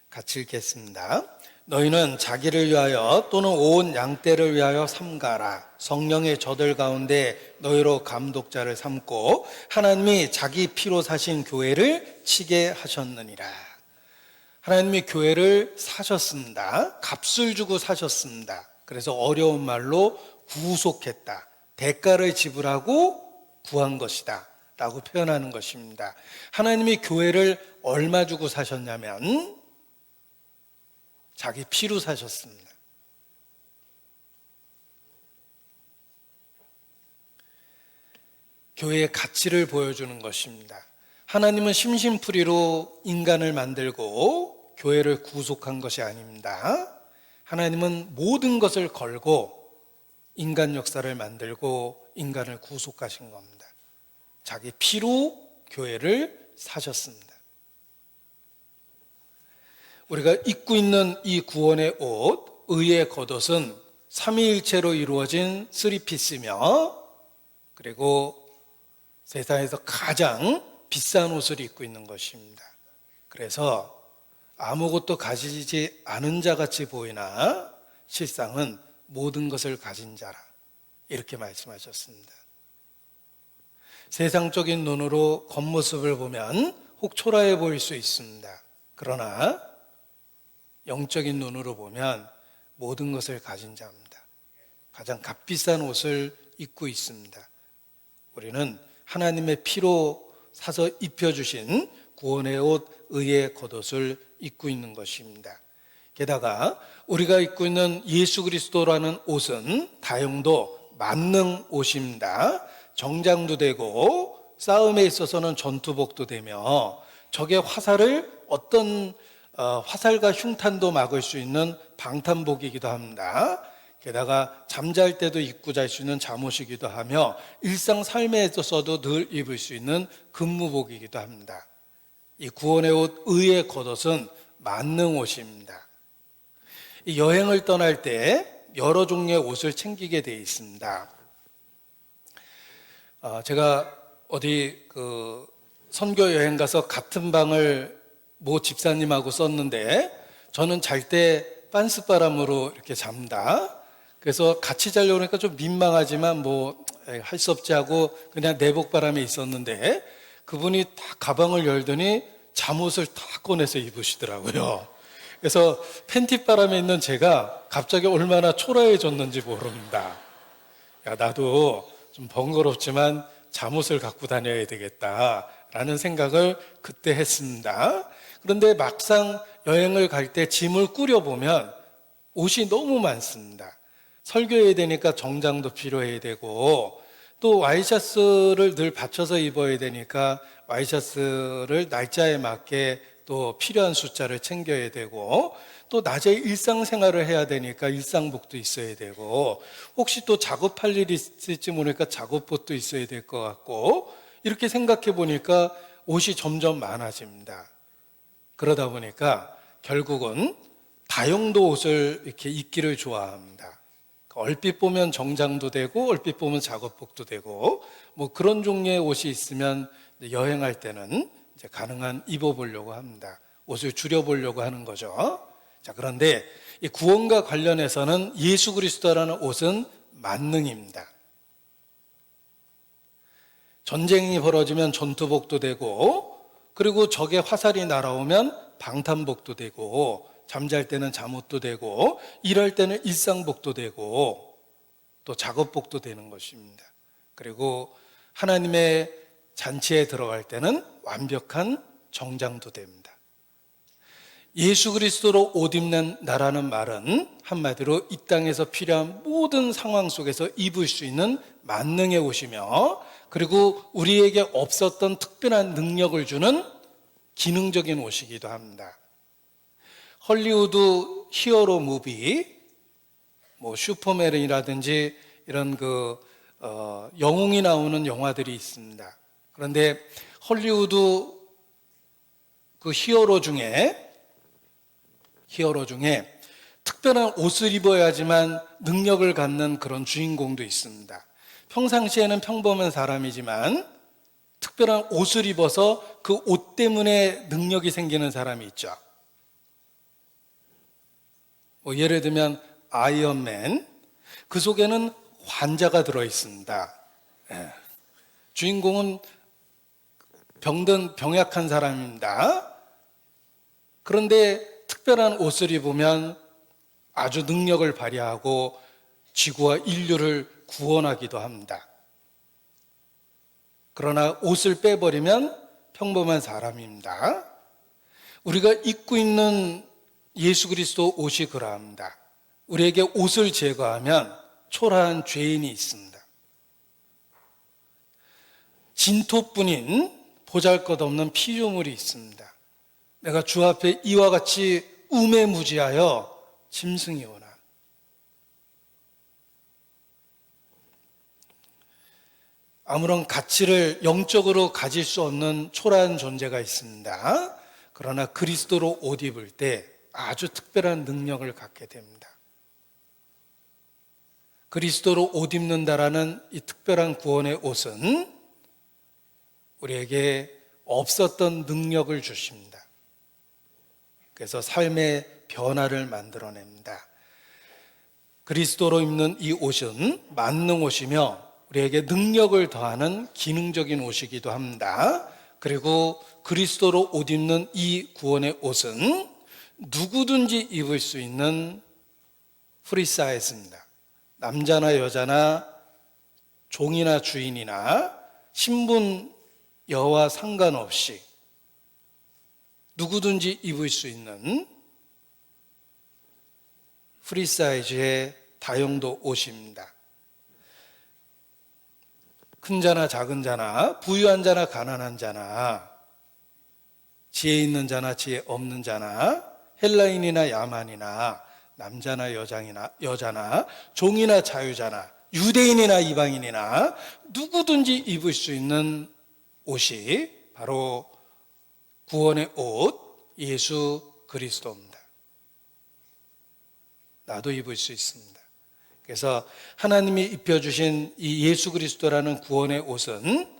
같이 읽겠습니다. 너희는 자기를 위하여 또는 온 양떼를 위하여 삼가라. 성령의 저들 가운데 너희로 감독자를 삼고 하나님이 자기 피로 사신 교회를 치게 하셨느니라. 하나님이 교회를 사셨습니다. 값을 주고 사셨습니다. 그래서 어려운 말로 구속했다. 대가를 지불하고 구한 것이다 라고 표현하는 것입니다. 하나님이 교회를 얼마 주고 사셨냐면 자기 피로 사셨습니다. 교회의 가치를 보여주는 것입니다. 하나님은 심심풀이로 인간을 만들고 교회를 구속한 것이 아닙니다. 하나님은 모든 것을 걸고 인간 역사를 만들고 인간을 구속하신 겁니다. 자기 피로 교회를 사셨습니다. 우리가 입고 있는 이 구원의 옷, 의의 겉옷은 삼위일체로 이루어진 3피스며 그리고 세상에서 가장 비싼 옷을 입고 있는 것입니다. 그래서 아무것도 가지지 않은 자 같이 보이나 실상은 모든 것을 가진 자라 이렇게 말씀하셨습니다. 세상적인 눈으로 겉모습을 보면 혹 초라해 보일 수 있습니다. 그러나 영적인 눈으로 보면 모든 것을 가진 자입니다. 가장 값비싼 옷을 입고 있습니다. 우리는 하나님의 피로 사서 입혀주신 구원의 옷, 의의 겉옷을 입고 있는 것입니다. 게다가 우리가 입고 있는 예수 그리스도라는 옷은 다용도 만능 옷입니다. 정장도 되고 싸움에 있어서는 전투복도 되며 적의 화살을 어떤 화살과 흉탄도 막을 수 있는 방탄복이기도 합니다. 게다가 잠잘 때도 입고 잘 수 있는 잠옷이기도 하며 일상 삶에 있어서도 늘 입을 수 있는 근무복이기도 합니다. 이 구원의 옷, 의의 겉옷은 만능 옷입니다. 이 여행을 떠날 때 여러 종류의 옷을 챙기게 되어 있습니다. 제가 어디 선교 여행 가서 같은 방을 모 집사님하고 썼는데 저는 잘 때 빤스바람으로 이렇게 잡니다. 그래서 같이 자려고 하니까 좀 민망하지만 뭐 할 수 없지 하고 그냥 내복바람에 있었는데 그분이 딱 가방을 열더니 잠옷을 다 꺼내서 입으시더라고요. 그래서 팬티바람에 있는 제가 갑자기 얼마나 초라해졌는지 모릅니다. 야, 나도 좀 번거롭지만 잠옷을 갖고 다녀야 되겠다라는 생각을 그때 했습니다. 그런데 막상 여행을 갈 때 짐을 꾸려보면 옷이 너무 많습니다. 설교해야 되니까 정장도 필요해야 되고 또 와이셔츠를 늘 받쳐서 입어야 되니까 와이셔츠를 날짜에 맞게 또 필요한 숫자를 챙겨야 되고 또 낮에 일상생활을 해야 되니까 일상복도 있어야 되고 혹시 또 작업할 일이 있을지 모르니까 작업복도 있어야 될 것 같고 이렇게 생각해 보니까 옷이 점점 많아집니다. 그러다 보니까 결국은 다용도 옷을 이렇게 입기를 좋아합니다. 얼핏 보면 정장도 되고 얼핏 보면 작업복도 되고 뭐 그런 종류의 옷이 있으면 여행할 때는 이제 가능한 입어보려고 합니다. 옷을 줄여보려고 하는 거죠. 자, 그런데 이 구원과 관련해서는 예수 그리스도라는 옷은 만능입니다. 전쟁이 벌어지면 전투복도 되고 그리고 적의 화살이 날아오면 방탄복도 되고 잠잘 때는 잠옷도 되고 일할 때는 일상복도 되고 또 작업복도 되는 것입니다. 그리고 하나님의 잔치에 들어갈 때는 완벽한 정장도 됩니다. 예수 그리스도로 옷 입는다라는 말은 한마디로 이 땅에서 필요한 모든 상황 속에서 입을 수 있는 만능의 옷이며 그리고 우리에게 없었던 특별한 능력을 주는 기능적인 옷이기도 합니다. 헐리우드 히어로 무비, 뭐 슈퍼맨이라든지 이런 영웅이 나오는 영화들이 있습니다. 그런데 헐리우드 그 히어로 중에 특별한 옷을 입어야지만 능력을 갖는 그런 주인공도 있습니다. 평상시에는 평범한 사람이지만 특별한 옷을 입어서 그 옷 때문에 능력이 생기는 사람이 있죠. 뭐 예를 들면 아이언맨, 그 속에는 환자가 들어있습니다. 주인공은 병든 병약한 사람입니다. 그런데 특별한 옷을 입으면 아주 능력을 발휘하고 지구와 인류를 구원하기도 합니다. 그러나 옷을 빼버리면 평범한 사람입니다. 우리가 입고 있는 예수 그리스도 옷이 그러합니다. 우리에게 옷을 제거하면 초라한 죄인이 있습니다. 진토뿐인 보잘것없는 피조물이 있습니다. 내가 주 앞에 이와 같이 우매무지하여 짐승이 오나. 아무런 가치를 영적으로 가질 수 없는 초라한 존재가 있습니다. 그러나 그리스도로 옷 입을 때 아주 특별한 능력을 갖게 됩니다. 그리스도로 옷 입는다라는 이 특별한 구원의 옷은 우리에게 없었던 능력을 주십니다. 그래서 삶의 변화를 만들어냅니다. 그리스도로 입는 이 옷은 만능 옷이며 우리에게 능력을 더하는 기능적인 옷이기도 합니다. 그리고 그리스도로 옷 입는 이 구원의 옷은 누구든지 입을 수 있는 프리 사이즈입니다. 남자나 여자나 종이나 주인이나 신분 여와 상관없이 누구든지 입을 수 있는 프리 사이즈의 다용도 옷입니다. 큰 자나 작은 자나 부유한 자나 가난한 자나 지혜 있는 자나 지혜 없는 자나 헬라인이나 야만이나 남자나 여자나 종이나 자유자나 유대인이나 이방인이나 누구든지 입을 수 있는 옷이 바로 구원의 옷 예수 그리스도입니다. 나도 입을 수 있습니다. 그래서 하나님이 입혀주신 이 예수 그리스도라는 구원의 옷은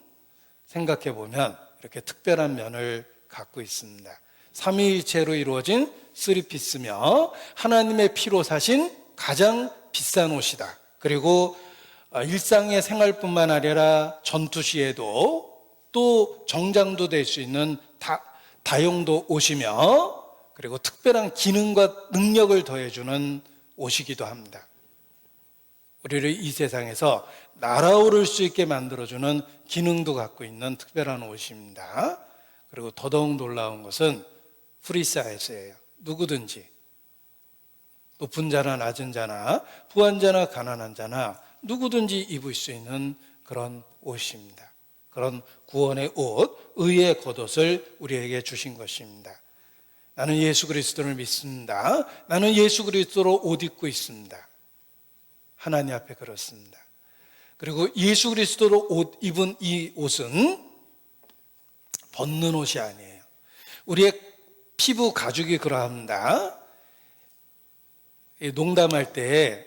생각해 보면 이렇게 특별한 면을 갖고 있습니다. 삼위일체로 이루어진 쓰리피스며 하나님의 피로 사신 가장 비싼 옷이다. 그리고 일상의 생활뿐만 아니라 전투 시에도 또 정장도 될 수 있는 다용도 옷이며, 그리고 특별한 기능과 능력을 더해주는 옷이기도 합니다. 우리를 이 세상에서 날아오를 수 있게 만들어주는 기능도 갖고 있는 특별한 옷입니다. 그리고 더더욱 놀라운 것은 프리 사이즈예요. 누구든지, 높은 자나 낮은 자나 부한 자나 가난한 자나 누구든지 입을 수 있는 그런 옷입니다. 그런 구원의 옷, 의의 겉옷을 우리에게 주신 것입니다. 나는 예수 그리스도를 믿습니다. 나는 예수 그리스도로 옷 입고 있습니다. 하나님 앞에 그렇습니다. 그리고 예수 그리스도로 옷 입은 이 옷은 벗는 옷이 아니에요. 우리의 피부 가죽이 그러합니다. 농담할 때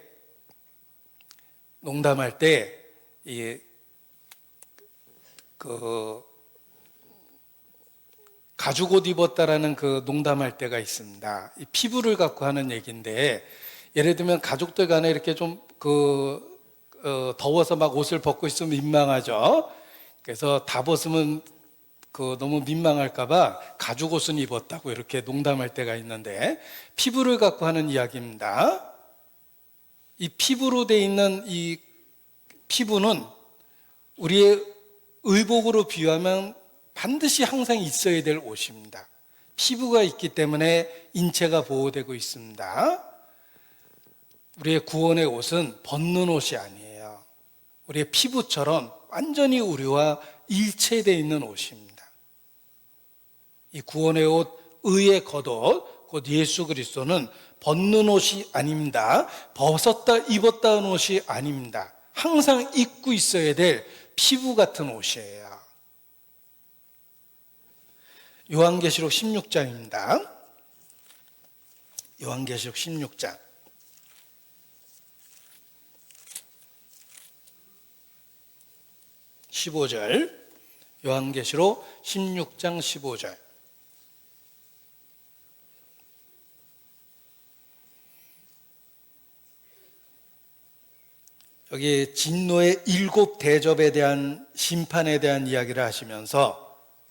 가죽 옷 입었다라는 그 농담할 때가 있습니다. 이 피부를 갖고 하는 얘기인데, 예를 들면 가족들 간에 이렇게 좀 더워서 막 옷을 벗고 있으면 민망하죠. 그래서 다 벗으면 너무 민망할까봐 가죽 옷은 입었다고 이렇게 농담할 때가 있는데, 피부를 갖고 하는 이야기입니다. 이 피부로 돼 있는 이 피부는 우리의 의복으로 비유하면 반드시 항상 있어야 될 옷입니다. 피부가 있기 때문에 인체가 보호되고 있습니다. 우리의 구원의 옷은 벗는 옷이 아니에요. 우리의 피부처럼 완전히 우리와 일체되어 있는 옷입니다. 이 구원의 옷, 의의 겉옷, 곧 예수 그리스도는 벗는 옷이 아닙니다. 벗었다 입었다 하는 옷이 아닙니다. 항상 입고 있어야 될 피부 같은 옷이에요. 요한계시록 16장입니다. 요한계시록 16장 15절, 요한계시록 16장 15절. 여기 진노의 7 대접에 대한 심판에 대한 이야기를 하시면서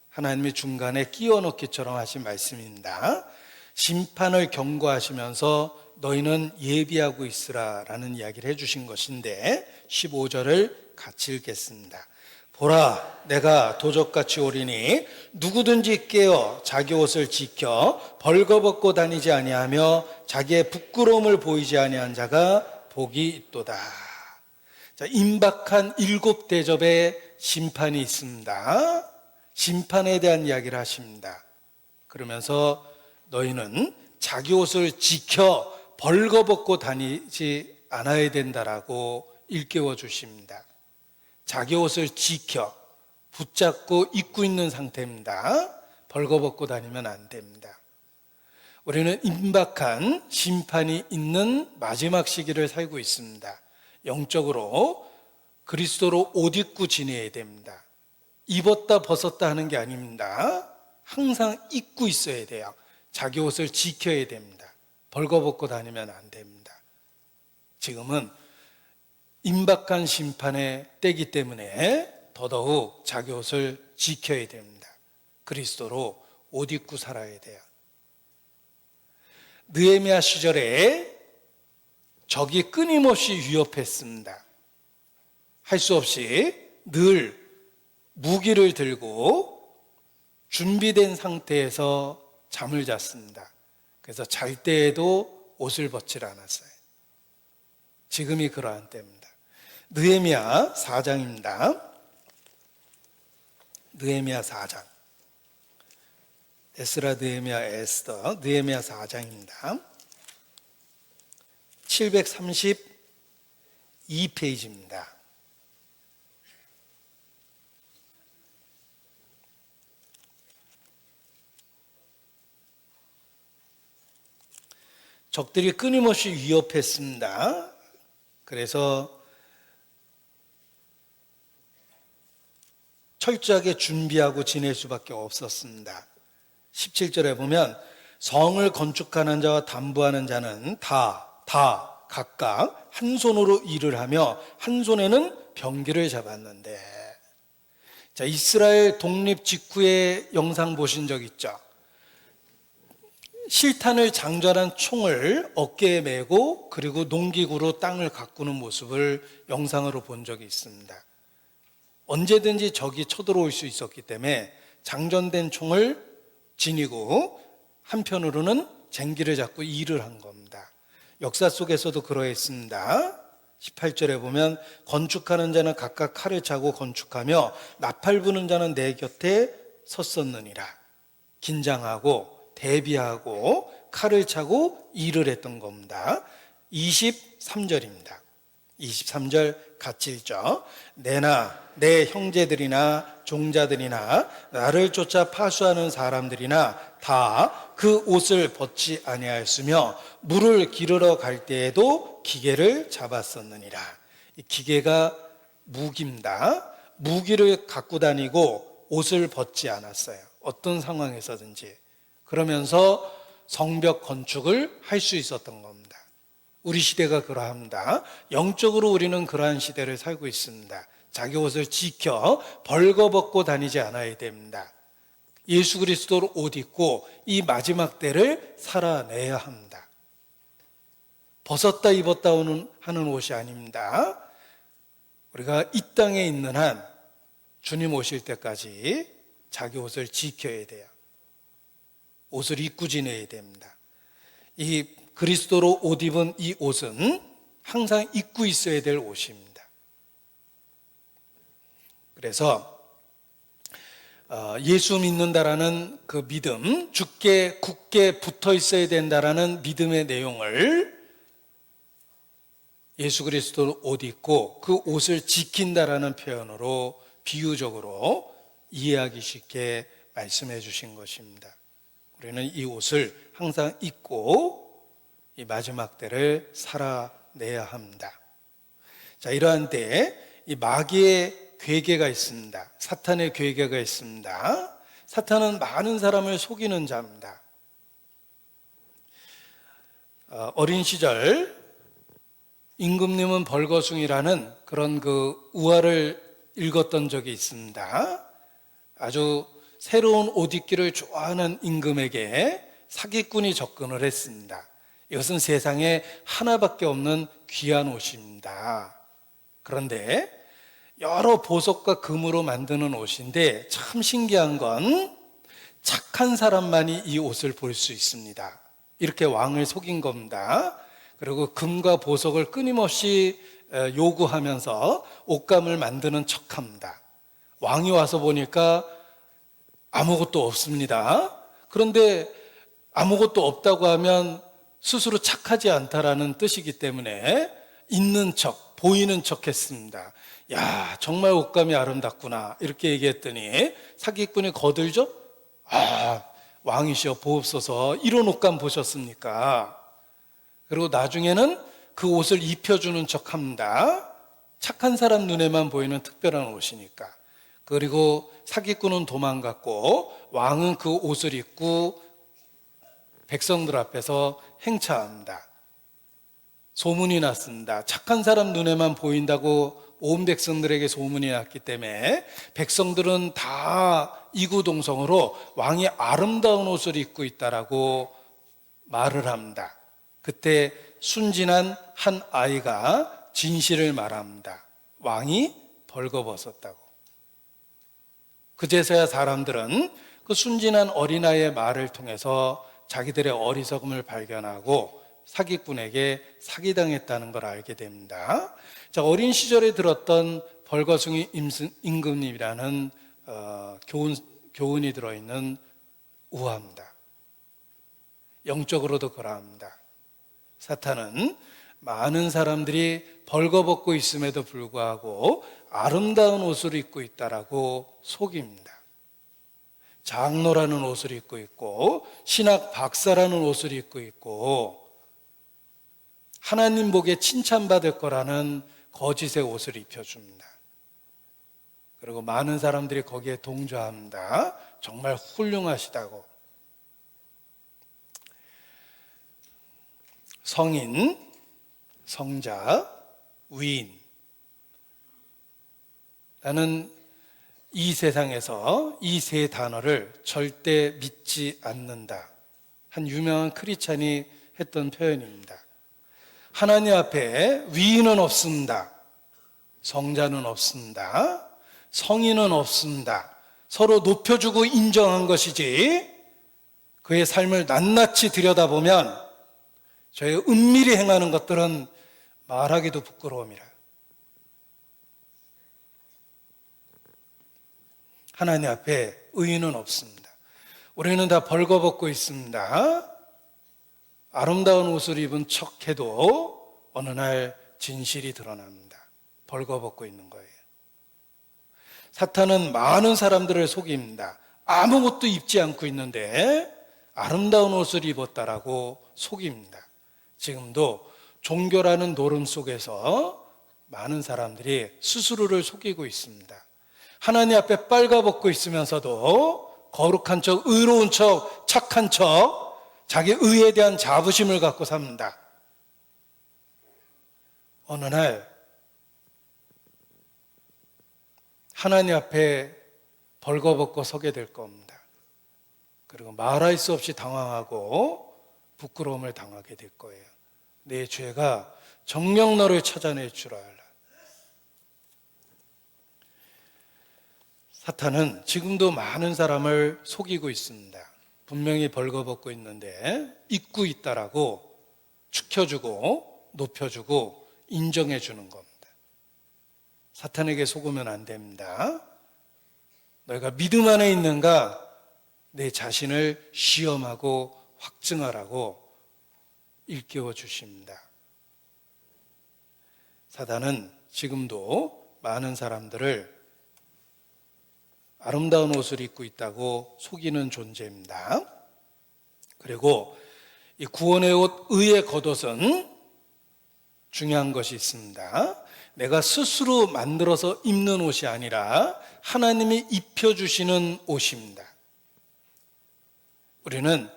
하나님이 중간에 끼워 넣기처럼 하신 말씀입니다. 심판을 경고하시면서 너희는 예비하고 있으라 라는 이야기를 해주신 것인데, 15절을 같이 읽겠습니다. 보라, 내가 도적같이 오리니 누구든지 깨어 자기 옷을 지켜 벌거벗고 다니지 아니하며 자기의 부끄러움을 보이지 아니한 자가 복이 있도다. 자, 임박한 7 대접의 심판이 있습니다. 심판에 대한 이야기를 하십니다. 그러면서 너희는 자기 옷을 지켜 벌거벗고 다니지 않아야 된다라고 일깨워 주십니다. 자기 옷을 지켜 붙잡고 입고 있는 상태입니다. 벌거벗고 다니면 안 됩니다. 우리는 임박한 심판이 있는 마지막 시기를 살고 있습니다. 영적으로 그리스도로 옷 입고 지내야 됩니다. 입었다 벗었다 하는 게 아닙니다. 항상 입고 있어야 돼요. 자기 옷을 지켜야 됩니다. 벌거벗고 다니면 안 됩니다. 지금은 임박한 심판의 때이기 때문에 더더욱 자기 옷을 지켜야 됩니다. 그리스도로 옷 입고 살아야 돼요. 느헤미야 시절에 적이 끊임없이 위협했습니다. 할 수 없이 늘 무기를 들고 준비된 상태에서 잠을 잤습니다. 그래서 잘 때에도 옷을 벗질 않았어요. 지금이 그러한 때입니다. 느헤미야 4장입니다. 느헤미야 4장. 에스라, 느헤미야, 에스더, 느헤미야 4장입니다. 732페이지입니다. 적들이 끊임없이 위협했습니다. 그래서 철저하게 준비하고 지낼 수밖에 없었습니다. 17절에 보면 성을 건축하는 자와 담보하는 자는 다 각각 한 손으로 일을 하며 한 손에는 병기를 잡았는데, 자, 이스라엘 독립 직후의 영상 보신 적 있죠? 실탄을 장전한 총을 어깨에 메고 그리고 농기구로 땅을 가꾸는 모습을 영상으로 본 적이 있습니다. 언제든지 적이 쳐들어올 수 있었기 때문에 장전된 총을 지니고 한편으로는 쟁기를 잡고 일을 한 겁니다. 역사 속에서도 그러했습니다. 18절에 보면 건축하는 자는 각각 칼을 차고 건축하며 나팔 부는 자는 내 곁에 섰었느니라. 긴장하고 대비하고 칼을 차고 일을 했던 겁니다. 23절입니다. 23절 같이 읽죠. 내나 내 형제들이나 종자들이나 나를 쫓아 파수하는 사람들이나 다 그 옷을 벗지 아니하였으며 물을 기르러 갈 때에도 기계를 잡았었느니라. 이 기계가 무기입니다. 무기를 갖고 다니고 옷을 벗지 않았어요. 어떤 상황에서든지. 그러면서 성벽 건축을 할 수 있었던 겁니다. 우리 시대가 그러합니다. 영적으로 우리는 그러한 시대를 살고 있습니다. 자기 옷을 지켜 벌거벗고 다니지 않아야 됩니다. 예수 그리스도로 옷 입고 이 마지막 때를 살아내야 합니다. 벗었다 입었다 하는 옷이 아닙니다. 우리가 이 땅에 있는 한 주님 오실 때까지 자기 옷을 지켜야 돼요. 옷을 입고 지내야 됩니다. 이 그리스도로 옷 입은 이 옷은 항상 입고 있어야 될 옷입니다. 그래서 예수 믿는다라는 그 믿음, 주께 굳게 붙어 있어야 된다라는 믿음의 내용을 예수 그리스도로 옷 입고 그 옷을 지킨다라는 표현으로 비유적으로 이해하기 쉽게 말씀해 주신 것입니다. 우리는 이 옷을 항상 입고 이 마지막 때를 살아내야 합니다. 자, 이러한 때 이 마귀의 괴계가 있습니다. 사탄의 괴계가 있습니다. 사탄은 많은 사람을 속이는 자입니다. 어린 시절 임금님은 벌거숭이라는 그런 그 우화를 읽었던 적이 있습니다. 아주 새로운 옷 입기를 좋아하는 임금에게 사기꾼이 접근을 했습니다. 이것은 세상에 하나밖에 없는 귀한 옷입니다. 그런데 여러 보석과 금으로 만드는 옷인데 참 신기한 건 착한 사람만이 이 옷을 볼 수 있습니다. 이렇게 왕을 속인 겁니다. 그리고 금과 보석을 끊임없이 요구하면서 옷감을 만드는 척합니다. 왕이 와서 보니까 아무것도 없습니다. 그런데 아무것도 없다고 하면 스스로 착하지 않다라는 뜻이기 때문에 있는 척, 보이는 척 했습니다. 야, 정말 옷감이 아름답구나 이렇게 얘기했더니 사기꾼이 거들죠. 아, 왕이시여 보옵소서, 이런 옷감 보셨습니까? 그리고 나중에는 그 옷을 입혀주는 척 합니다. 착한 사람 눈에만 보이는 특별한 옷이니까. 그리고 사기꾼은 도망갔고 왕은 그 옷을 입고 백성들 앞에서 행차합니다. 소문이 났습니다. 착한 사람 눈에만 보인다고 온 백성들에게 소문이 났기 때문에 백성들은 다 이구동성으로 왕이 아름다운 옷을 입고 있다라고 말을 합니다. 그때 순진한 한 아이가 진실을 말합니다. 왕이 벌거벗었다고. 그제서야 사람들은 그 순진한 어린아이의 말을 통해서 자기들의 어리석음을 발견하고 사기꾼에게 사기당했다는 걸 알게 됩니다. 자, 어린 시절에 들었던 벌거숭이 임금님이라는 교훈이 들어있는 우화입니다. 영적으로도 그러합니다. 사탄은 많은 사람들이 벌거벗고 있음에도 불구하고 아름다운 옷을 입고 있다라고 속입니다. 장로라는 옷을 입고 있고 신학 박사라는 옷을 입고 있고 하나님 복에 칭찬받을 거라는 거짓의 옷을 입혀줍니다. 그리고 많은 사람들이 거기에 동조합니다. 정말 훌륭하시다고. 성인, 성자, 위인. 나는 이 세상에서 이 세 단어를 절대 믿지 않는다. 한 유명한 크리스찬이 했던 표현입니다. 하나님 앞에 위인은 없습니다. 성자는 없습니다. 성인은 없습니다. 서로 높여주고 인정한 것이지 그의 삶을 낱낱이 들여다보면 저의 은밀히 행하는 것들은 말하기도 부끄러움이라. 하나님 앞에 의인은 없습니다. 우리는 다 벌거벗고 있습니다. 아름다운 옷을 입은 척해도 어느 날 진실이 드러납니다. 벌거벗고 있는 거예요. 사탄은 많은 사람들을 속입니다. 아무것도 입지 않고 있는데 아름다운 옷을 입었다라고 속입니다. 지금도 종교라는 노름 속에서 많은 사람들이 스스로를 속이고 있습니다. 하나님 앞에 빨가벗고 있으면서도 거룩한 척, 의로운 척, 착한 척, 자기 의에 대한 자부심을 갖고 삽니다. 어느 날 하나님 앞에 벌거벗고 서게 될 겁니다. 그리고 말할 수 없이 당황하고 부끄러움을 당하게 될 거예요. 내 죄가 정녕 너를 찾아낼 줄 알라. 사탄은 지금도 많은 사람을 속이고 있습니다. 분명히 벌거벗고 있는데 입고 있다라고 축혀주고 높여주고 인정해주는 겁니다. 사탄에게 속으면 안 됩니다. 너희가 믿음 안에 있는가? 내 자신을 시험하고 확증하라고 일깨워 주십니다. 사단은 지금도 많은 사람들을 아름다운 옷을 입고 있다고 속이는 존재입니다. 그리고 이 구원의 옷, 의의 겉옷은 중요한 것이 있습니다. 내가 스스로 만들어서 입는 옷이 아니라 하나님이 입혀주시는 옷입니다. 우리는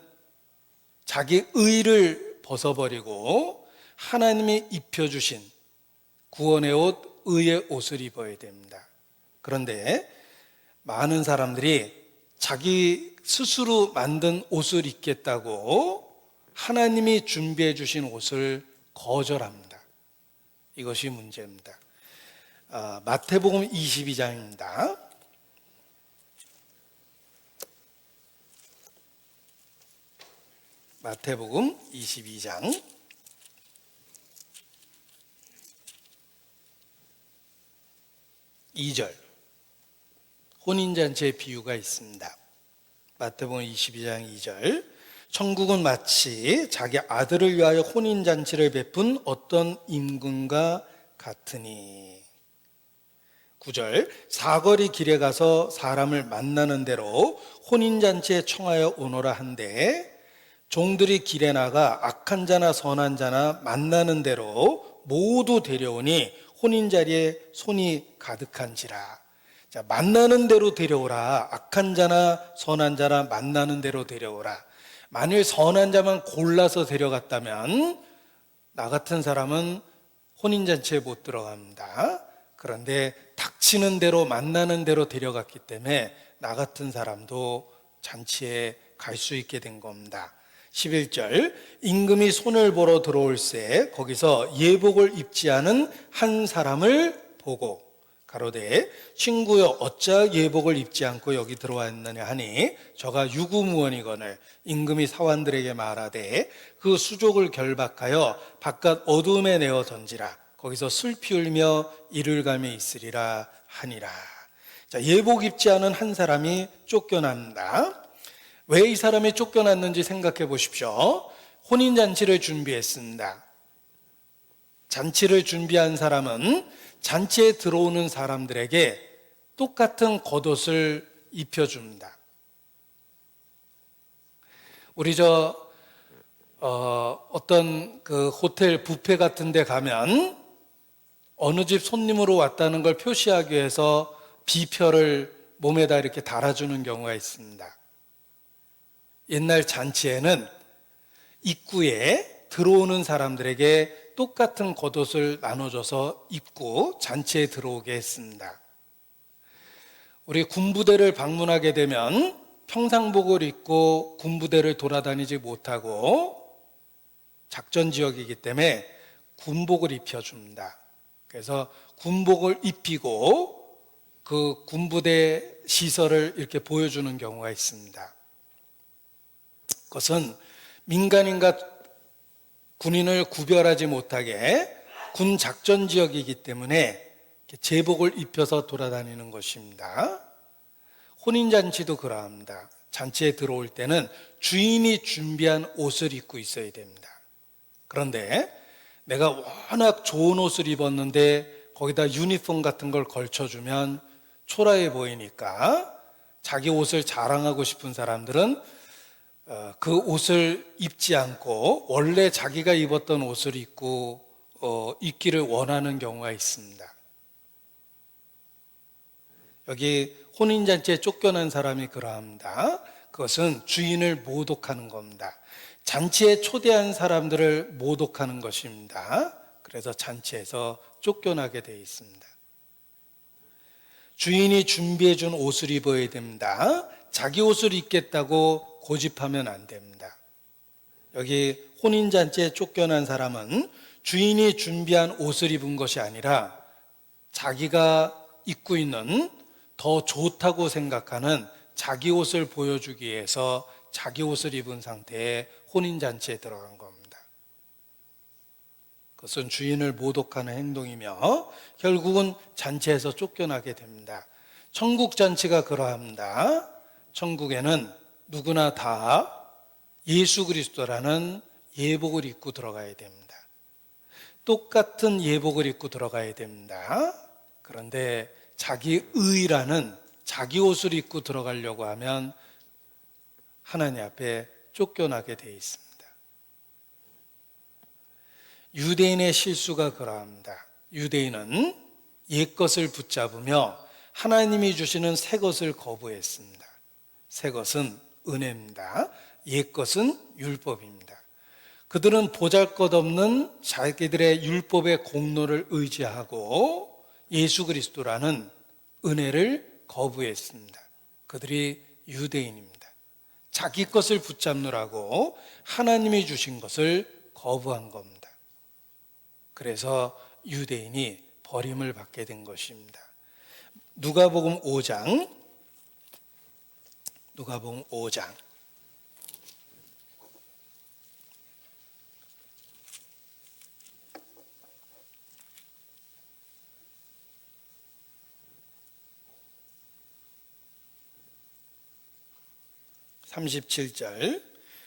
자기 의를 벗어버리고 하나님이 입혀주신 구원의 옷, 의의 옷을 입어야 됩니다. 그런데 많은 사람들이 자기 스스로 만든 옷을 입겠다고 하나님이 준비해 주신 옷을 거절합니다. 이것이 문제입니다. 마태복음 22장입니다. 마태복음 22장 2절 혼인잔치의 비유가 있습니다. 마태복음 22장 2절 천국은 마치 자기 아들을 위하여 혼인잔치를 베푼 어떤 임금과 같으니. 9절 사거리 길에 가서 사람을 만나는 대로 혼인잔치에 청하여 오너라 한데 종들이 길에 나가 악한 자나 선한 자나 만나는 대로 모두 데려오니 혼인자리에 손이 가득한지라. 자, 만나는 대로 데려오라. 악한 자나 선한 자나 만나는 대로 데려오라. 만일 선한 자만 골라서 데려갔다면 나 같은 사람은 혼인잔치에 못 들어갑니다. 그런데 닥치는 대로 만나는 대로 데려갔기 때문에 나 같은 사람도 잔치에 갈 수 있게 된 겁니다. 11절 임금이 손을 보러 들어올새 거기서 예복을 입지 않은 한 사람을 보고 가로되 친구여 어찌 예복을 입지 않고 여기 들어왔느냐 하니 저가 유구무원이거늘 임금이 사환들에게 말하되 그 수족을 결박하여 바깥 어두움에 내어 던지라. 거기서 슬피 울며 이를 가며 있으리라 하니라. 자, 예복 입지 않은 한 사람이 쫓겨납니다. 왜 이 사람이 쫓겨났는지 생각해 보십시오. 혼인잔치를 준비했습니다. 잔치를 준비한 사람은 잔치에 들어오는 사람들에게 똑같은 겉옷을 입혀줍니다. 우리 어떤 그 호텔 뷔페 같은 데 가면 어느 집 손님으로 왔다는 걸 표시하기 위해서 비표를 몸에다 이렇게 달아주는 경우가 있습니다. 옛날 잔치에는 입구에 들어오는 사람들에게 똑같은 겉옷을 나눠줘서 입고 잔치에 들어오게 했습니다. 우리 군부대를 방문하게 되면 평상복을 입고 군부대를 돌아다니지 못하고 작전 지역이기 때문에 군복을 입혀줍니다. 그래서 군복을 입히고 그 군부대 시설을 이렇게 보여주는 경우가 있습니다. 그것은 민간인과 군인을 구별하지 못하게 군 작전 지역이기 때문에 제복을 입혀서 돌아다니는 것입니다. 혼인잔치도 그러합니다. 잔치에 들어올 때는 주인이 준비한 옷을 입고 있어야 됩니다. 그런데 내가 워낙 좋은 옷을 입었는데 거기다 유니폼 같은 걸 걸쳐주면 초라해 보이니까 자기 옷을 자랑하고 싶은 사람들은 그 옷을 입지 않고 원래 자기가 입었던 옷을 입고 입기를 원하는 경우가 있습니다. 여기 혼인잔치에 쫓겨난 사람이 그러합니다. 그것은 주인을 모독하는 겁니다. 잔치에 초대한 사람들을 모독하는 것입니다. 그래서 잔치에서 쫓겨나게 되어 있습니다. 주인이 준비해 준 옷을 입어야 됩니다. 자기 옷을 입겠다고 고집하면 안 됩니다. 여기 혼인잔치에 쫓겨난 사람은 주인이 준비한 옷을 입은 것이 아니라 자기가 입고 있는 더 좋다고 생각하는 자기 옷을 보여주기 위해서 자기 옷을 입은 상태에 혼인잔치에 들어간 겁니다. 그것은 주인을 모독하는 행동이며 결국은 잔치에서 쫓겨나게 됩니다. 천국 잔치가 그러합니다. 천국에는 누구나 다 예수 그리스도라는 예복을 입고 들어가야 됩니다. 똑같은 예복을 입고 들어가야 됩니다. 그런데 자기 의라는 자기 옷을 입고 들어가려고 하면 하나님 앞에 쫓겨나게 되어 있습니다. 유대인의 실수가 그러합니다. 유대인은 옛것을 붙잡으며 하나님이 주시는 새 것을 거부했습니다. 새 것은 은혜입니다. 옛것은 율법입니다. 그들은 보잘것없는 자기들의 율법의 공로를 의지하고 예수 그리스도라는 은혜를 거부했습니다. 그들이 유대인입니다. 자기 것을 붙잡느라고 하나님이 주신 것을 거부한 겁니다. 그래서 유대인이 버림을 받게 된 것입니다. 누가복음 5장 37절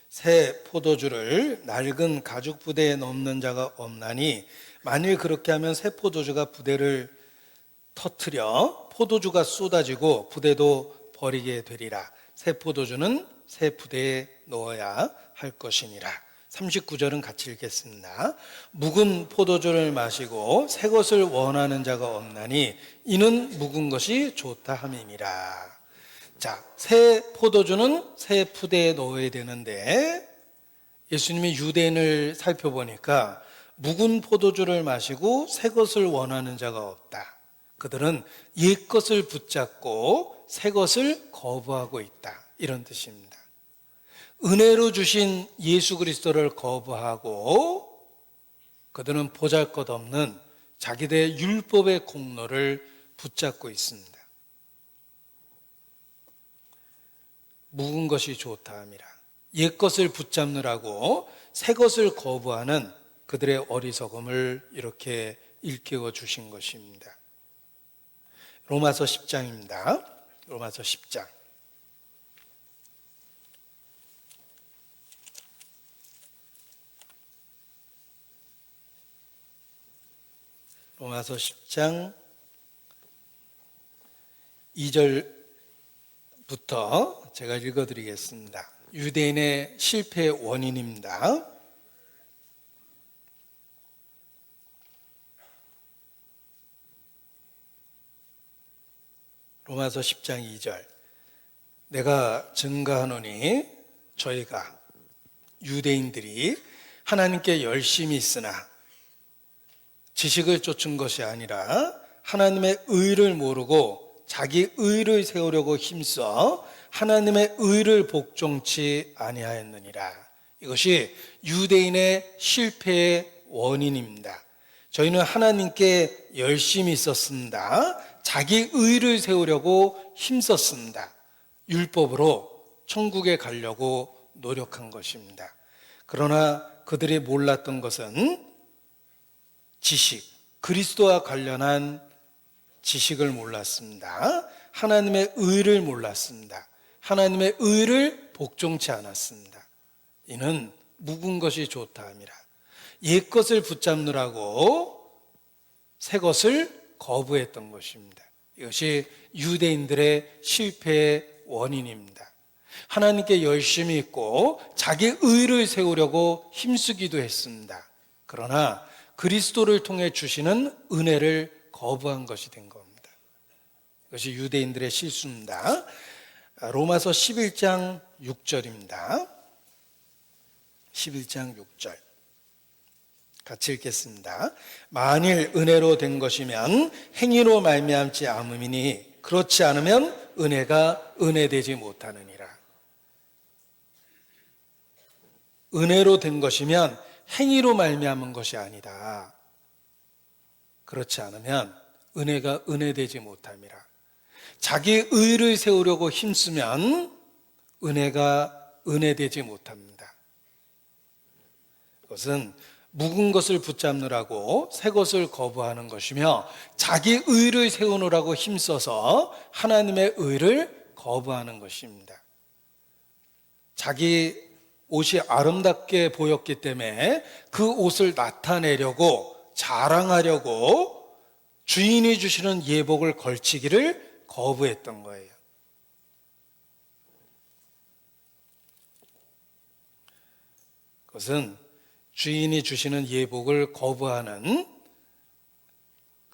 새 포도주를 낡은 가죽 부대에 넣는 자가 없나니 만일 그렇게 하면 새 포도주가 부대를 터뜨려 포도주가 쏟아지고 부대도 버리게 되리라. 새 포도주는 새 부대에 넣어야 할 것이니라. 39절은 같이 읽겠습니다. 묵은 포도주를 마시고 새 것을 원하는 자가 없나니 이는 묵은 것이 좋다 함이니라. 자, 새 포도주는 새 푸대에 넣어야 되는데 예수님이 유대인을 살펴보니까 묵은 포도주를 마시고 새 것을 원하는 자가 없다. 그들은 옛 것을 붙잡고 새 것을 거부하고 있다. 이런 뜻입니다. 은혜로 주신 예수 그리스도를 거부하고 그들은 보잘것없는 자기들의 율법의 공로를 붙잡고 있습니다. 묵은 것이 좋다 함이라. 옛 것을 붙잡느라고 새 것을 거부하는 그들의 어리석음을 이렇게 일깨워 주신 것입니다. 로마서 10장입니다. 로마서 10장. 로마서 10장 2절부터 제가 읽어드리겠습니다. 유대인의 실패의 원인입니다. 로마서 10장 2절. 내가 증거하노니 저희가 유대인들이 하나님께 열심히 있으나 지식을 쫓은 것이 아니라 하나님의 의를 모르고 자기 의를 세우려고 힘써 하나님의 의를 복종치 아니하였느니라. 이것이 유대인의 실패의 원인입니다. 저희는 하나님께 열심히 있었습니다. 자기 의를 세우려고 힘썼습니다. 율법으로 천국에 가려고 노력한 것입니다. 그러나 그들이 몰랐던 것은 지식, 그리스도와 관련한 지식을 몰랐습니다. 하나님의 의를 몰랐습니다. 하나님의 의를 복종치 않았습니다. 이는 묵은 것이 좋다 함이라. 옛 것을 붙잡느라고 새 것을 거부했던 것입니다. 이것이 유대인들의 실패의 원인입니다. 하나님께 열심히 있고 자기 의를 세우려고 힘쓰기도 했습니다. 그러나 그리스도를 통해 주시는 은혜를 거부한 것이 된 겁니다. 이것이 유대인들의 실수입니다. 로마서 11장 6절입니다. 11장 6절 같이 읽겠습니다. 만일 은혜로 된 것이면 행위로 말미암지 않음이니 그렇지 않으면 은혜가 은혜되지 못하느니라. 은혜로 된 것이면 행위로 말미암은 것이 아니다. 그렇지 않으면 은혜가 은혜되지 못함이라. 자기 의를 세우려고 힘쓰면 은혜가 은혜되지 못합니다. 그것은 묵은 것을 붙잡느라고 새 것을 거부하는 것이며 자기 의를 세우느라고 힘써서 하나님의 의를 거부하는 것입니다. 자기 옷이 아름답게 보였기 때문에 그 옷을 나타내려고 자랑하려고 주인이 주시는 예복을 걸치기를 거부했던 거예요. 그것은 주인이 주시는 예복을 거부하는,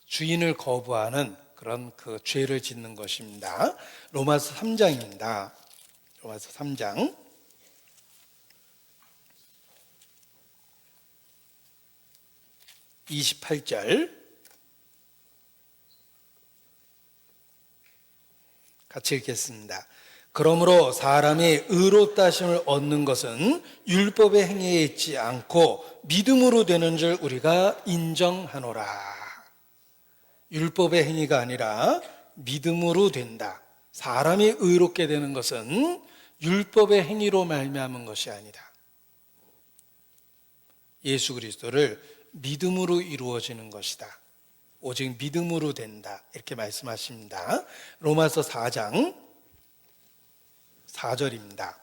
주인을 거부하는 그런 그 죄를 짓는 것입니다. 로마서 3장입니다. 로마서 3장 28절 같이 읽겠습니다. 그러므로 사람이 의롭다 하심을 얻는 것은 율법의 행위에 있지 않고 믿음으로 되는 줄 우리가 인정하노라. 율법의 행위가 아니라 믿음으로 된다. 사람이 의롭게 되는 것은 율법의 행위로 말미암은 것이 아니다. 예수 그리스도를 믿음으로 이루어지는 것이다. 오직 믿음으로 된다. 이렇게 말씀하십니다. 로마서 4장 4절입니다.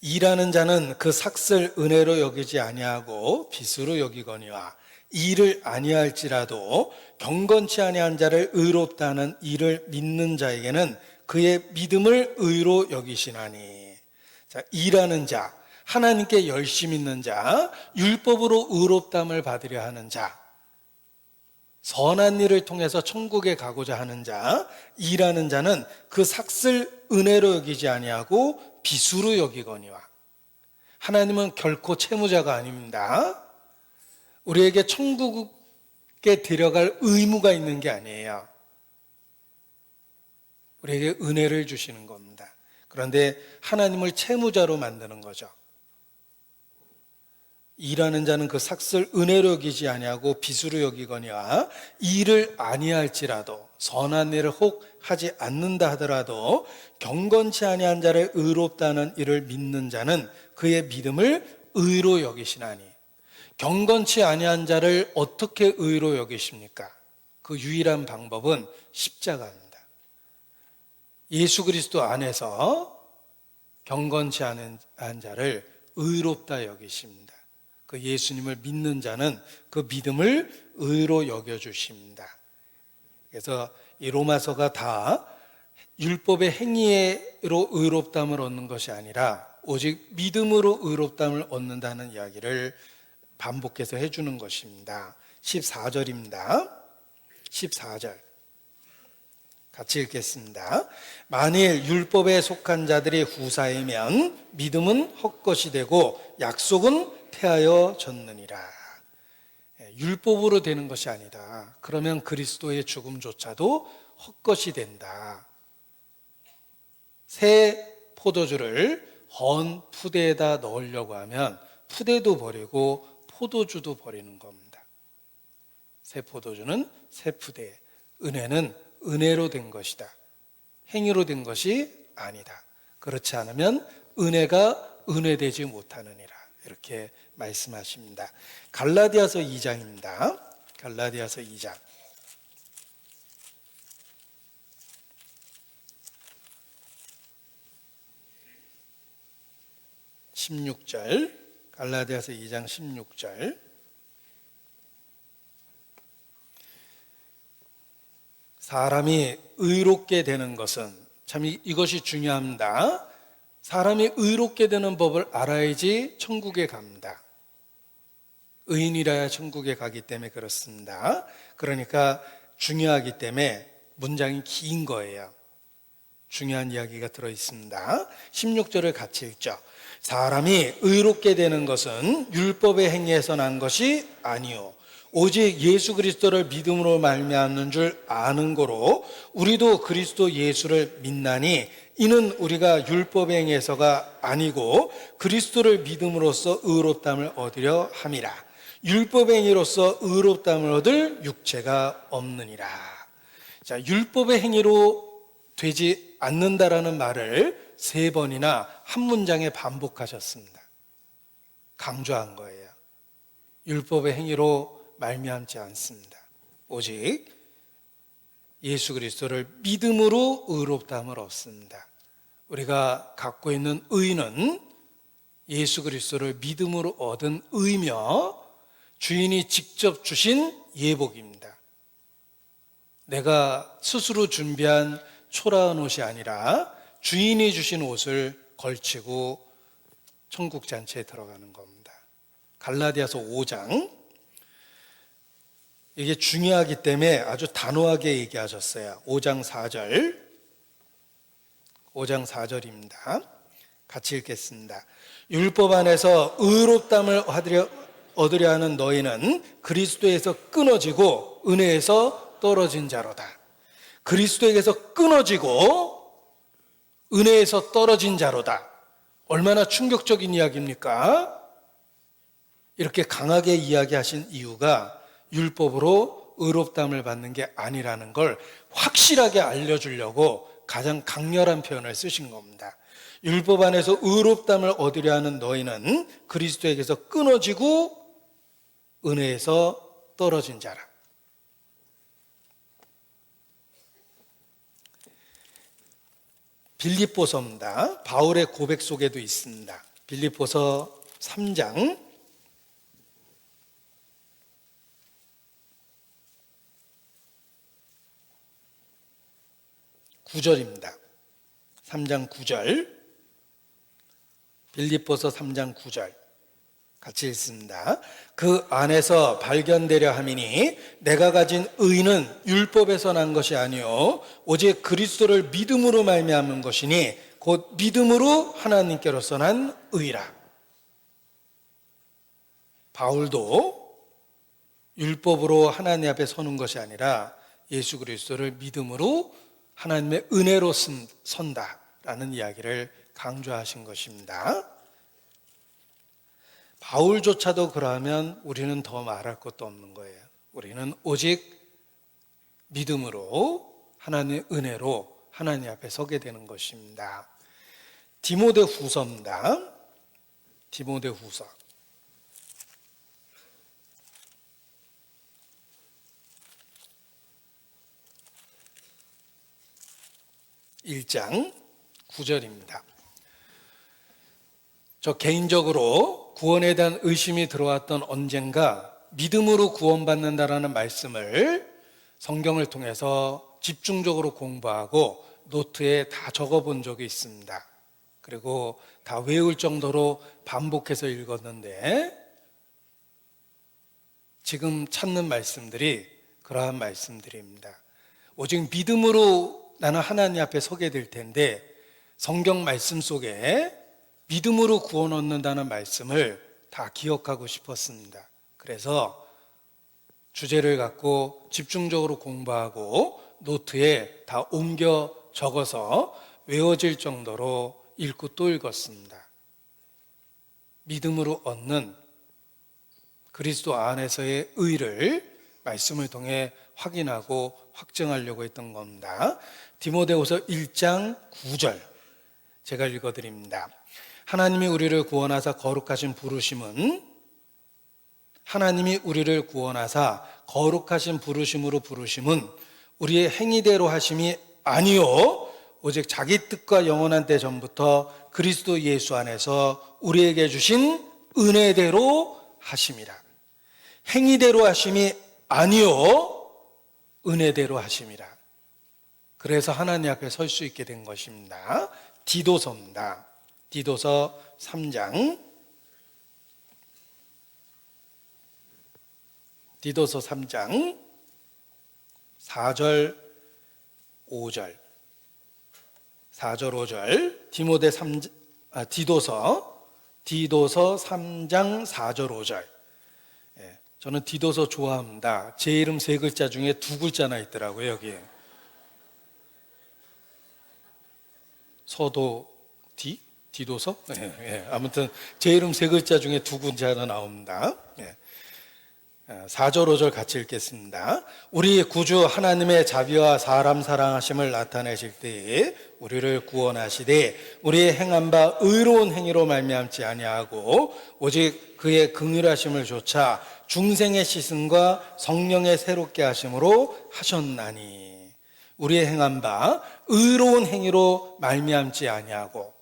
일하는 자는 그 삭슬 은혜로 여기지 아니하고 빚으로 여기거니와 일을 아니할지라도 경건치 아니한 자를 의롭다 하는 이를 믿는 자에게는 그의 믿음을 의로 여기시나니. 자, 일하는 자, 하나님께 열심 있는 자, 율법으로 의롭담을 받으려 하는 자, 선한 일을 통해서 천국에 가고자 하는 자, 일하는 자는 그 삭슬 은혜로 여기지 아니하고 빚으로 여기거니와. 하나님은 결코 채무자가 아닙니다. 우리에게 천국에 데려갈 의무가 있는 게 아니에요. 우리에게 은혜를 주시는 겁니다. 그런데 하나님을 채무자로 만드는 거죠. 일하는 자는 그 삭슬 은혜로 여기지 아니하고 빚으로 여기거니와 일을 아니할지라도 선한 일을 혹 하지 않는다 하더라도 경건치 아니한 자를 의롭다는 이를 믿는 자는 그의 믿음을 의로 여기시나니. 경건치 아니한 자를 어떻게 의로 여기십니까? 그 유일한 방법은 십자가입니다. 예수 그리스도 안에서 경건치 않은 자를 의롭다 여기십니다. 그 예수님을 믿는 자는 그 믿음을 의로 여겨주십니다. 그래서 이 로마서가 다 율법의 행위로 의롭담을 얻는 것이 아니라 오직 믿음으로 의롭담을 얻는다는 이야기를 반복해서 해주는 것입니다. 14절입니다. 14절 같이 읽겠습니다. 만일 율법에 속한 자들이 후사이면 믿음은 헛것이 되고 약속은 패하여 졌느니라. 율법으로 되는 것이 아니다. 그러면 그리스도의 죽음조차도 헛것이 된다. 새 포도주를 헌 푸대에다 넣으려고 하면 푸대도 버리고 포도주도 버리는 겁니다. 새 포도주는 새 푸대, 은혜는 은혜로 된 것이다. 행위로 된 것이 아니다. 그렇지 않으면 은혜가 은혜되지 못하느니라. 이렇게 말씀하십니다. 갈라디아서 2장입니다. 갈라디아서 2장. 16절, 갈라디아서 2장 16절. 사람이 의롭게 되는 것은, 참 이것이 중요합니다. 사람이 의롭게 되는 법을 알아야지 천국에 갑니다. 의인이라야 천국에 가기 때문에 그렇습니다. 그러니까 중요하기 때문에 문장이 긴 거예요. 중요한 이야기가 들어있습니다. 16절을 같이 읽죠. 사람이 의롭게 되는 것은 율법의 행위에서 난 것이 아니요 오직 예수 그리스도를 믿음으로 말미암는 줄 아는 거로 우리도 그리스도 예수를 믿나니 이는 우리가 율법의 행위에서가 아니고 그리스도를 믿음으로써 의롭다함을 얻으려 함이라. 율법의 행위로서 의롭다함을 얻을 육체가 없느니라. 자, 율법의 행위로 되지 않는다라는 말을 3번이나 한 문장에 반복하셨습니다. 강조한 거예요. 율법의 행위로 말미암지 않습니다. 오직 예수 그리스도를 믿음으로 의롭다함을 얻습니다. 우리가 갖고 있는 의는 예수 그리스도를 믿음으로 얻은 의며 주인이 직접 주신 예복입니다. 내가 스스로 준비한 초라한 옷이 아니라 주인이 주신 옷을 걸치고 천국 잔치에 들어가는 겁니다. 갈라디아서 5장, 이게 중요하기 때문에 아주 단호하게 얘기하셨어요. 5장 4절, 5장 4절입니다. 같이 읽겠습니다. 율법 안에서 의롭다함을 얻으려 하는 너희는 그리스도에서 끊어지고 은혜에서 떨어진 자로다. 그리스도에게서 끊어지고 은혜에서 떨어진 자로다. 얼마나 충격적인 이야기입니까? 이렇게 강하게 이야기하신 이유가 율법으로 의롭다함을 받는 게 아니라는 걸 확실하게 알려주려고 가장 강렬한 표현을 쓰신 겁니다. 율법 안에서 의롭다함을 얻으려 하는 너희는 그리스도에게서 끊어지고 은혜에서 떨어진 자라. 빌립보서입니다. 바울의 고백 속에도 있습니다. 빌립보서 3장 9절입니다. 3장 9절. 빌립보서 3장 9절. 같이 읽습니다. 그 안에서 발견되려 함이니 내가 가진 의는 율법에서 난 것이 아니요 오직 그리스도를 믿음으로 말미암은 것이니 곧 믿음으로 하나님께로서 난 의라. 바울도 율법으로 하나님 앞에 서는 것이 아니라 예수 그리스도를 믿음으로 하나님의 은혜로 선다라는 이야기를 강조하신 것입니다. 바울조차도 그러면 우리는 더 말할 것도 없는 거예요. 우리는 오직 믿음으로 하나님의 은혜로 하나님 앞에 서게 되는 것입니다. 디모데 후서입니다. 디모데 후서 1장 9절입니다. 저 개인적으로 구원에 대한 의심이 들어왔던 언젠가 믿음으로 구원받는다라는 말씀을 성경을 통해서 집중적으로 공부하고 노트에 다 적어본 적이 있습니다. 그리고 다 외울 정도로 반복해서 읽었는데 지금 찾는 말씀들이 그러한 말씀들입니다. 오직 믿음으로 나는 하나님 앞에 서게 될 텐데 성경 말씀 속에 믿음으로 구원 얻는다는 말씀을 다 기억하고 싶었습니다. 그래서 주제를 갖고 집중적으로 공부하고 노트에 다 옮겨 적어서 외워질 정도로 읽고 또 읽었습니다. 믿음으로 얻는 그리스도 안에서의 의를 말씀을 통해 확인하고 확증하려고 했던 겁니다. 디모데후서 1장 9절 제가 읽어드립니다. 하나님이 우리를 구원하사 거룩하신 부르심으로 부르심은 우리의 행위대로 하심이 아니요 오직 자기 뜻과 영원한 때 전부터 그리스도 예수 안에서 우리에게 주신 은혜대로 하심이라. 행위대로 하심이 아니요 은혜대로 하심이라. 그래서 하나님 앞에 설 수 있게 된 것입니다. 디도서입니다. 디도서 3장 4절 5절 4절 5절 디도서 3장 4절 5절. 저는 디도서 좋아합니다. 제 이름 세 글자 중에 두 글자나 있더라고요. 여기에 디도서? 아무튼 제 이름 세 글자 중에 두 글자가 나옵니다. 4절 5절 같이 읽겠습니다. 우리 구주 하나님의 자비와 사람 사랑하심을 나타내실 때에 우리를 구원하시되 우리의 행한 바 의로운 행위로 말미암지 아니하고 오직 그의 긍휼하심을 조차 중생의 씻음과 성령의 새롭게 하심으로 하셨나니. 우리의 행한 바 의로운 행위로 말미암지 아니하고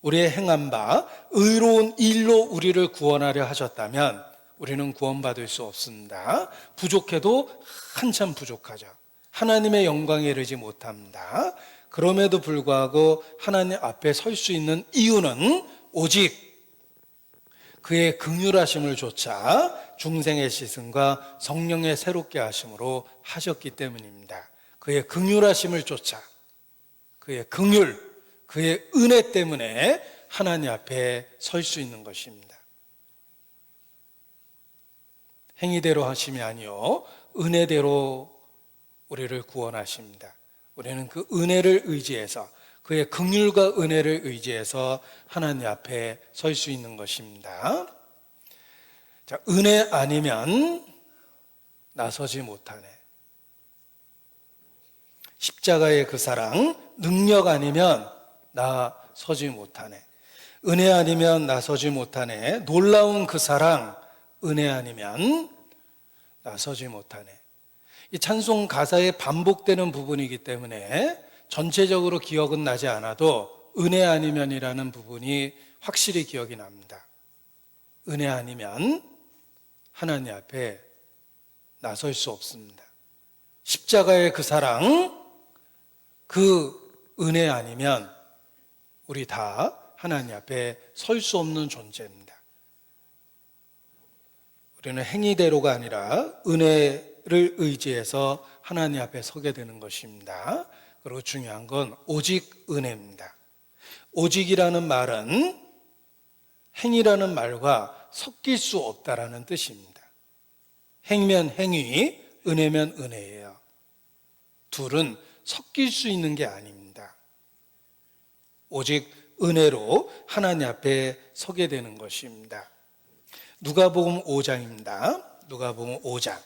우리의 행한 바 의로운 일로 우리를 구원하려 하셨다면 우리는 구원받을 수 없습니다. 부족해도 한참 부족하죠. 하나님의 영광에 이르지 못합니다. 그럼에도 불구하고 하나님 앞에 설 수 있는 이유는 오직 그의 긍휼하심을 조차 중생의 씻음과 성령의 새롭게 하심으로 하셨기 때문입니다. 그의 긍휼하심을 조차 그의 긍휼, 그의 은혜 때문에 하나님 앞에 설 수 있는 것입니다. 행위대로 하심이 아니요 은혜대로 우리를 구원하십니다. 우리는 그 은혜를 의지해서 그의 긍휼과 은혜를 의지해서 하나님 앞에 설 수 있는 것입니다. 자, 은혜 아니면 나서지 못하네. 십자가의 그 사랑, 능력 아니면 나서지 못하네. 은혜 아니면 나서지 못하네. 놀라운 그 사랑, 은혜 아니면 나서지 못하네. 이 찬송 가사에 반복되는 부분이기 때문에 전체적으로 기억은 나지 않아도 은혜 아니면이라는 부분이 확실히 기억이 납니다. 은혜 아니면 하나님 앞에 나설 수 없습니다. 십자가의 그 사랑, 그 은혜 아니면 우리 다 하나님 앞에 설 수 없는 존재입니다. 우리는 행위대로가 아니라 은혜를 의지해서 하나님 앞에 서게 되는 것입니다. 그리고 중요한 건 오직 은혜입니다. 오직이라는 말은 행위라는 말과 섞일 수 없다라는 뜻입니다. 행면 행위, 은혜면 은혜예요. 둘은 섞일 수 있는 게 아닙니다. 오직 은혜로 하나님 앞에 서게 되는 것입니다. 누가복음 5장입니다. 누가복음 5장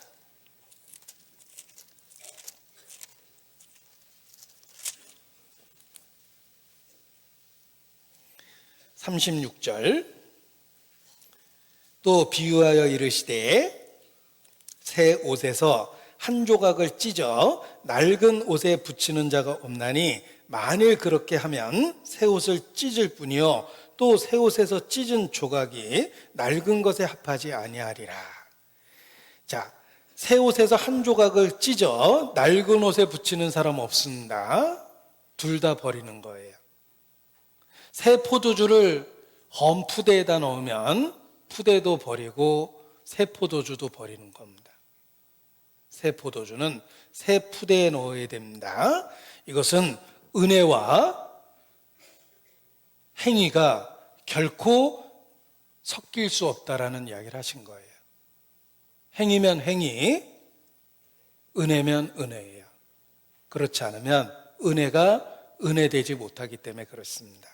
36절. 또 비유하여 이르시되 새 옷에서 한 조각을 찢어 낡은 옷에 붙이는 자가 없나니 만일 그렇게 하면 새 옷을 찢을 뿐이요 또 새 옷에서 찢은 조각이 낡은 것에 합하지 아니하리라. 자, 새 옷에서 한 조각을 찢어 낡은 옷에 붙이는 사람 없습니다. 둘 다 버리는 거예요. 새 포도주를 검 푸대에다 넣으면 푸대도 버리고 새 포도주도 버리는 겁니다. 새 포도주는 새 푸대에 넣어야 됩니다. 이것은 은혜와 행위가 결코 섞일 수 없다라는 이야기를 하신 거예요. 행위면 행위, 은혜면 은혜예요. 그렇지 않으면 은혜가 은혜되지 못하기 때문에 그렇습니다.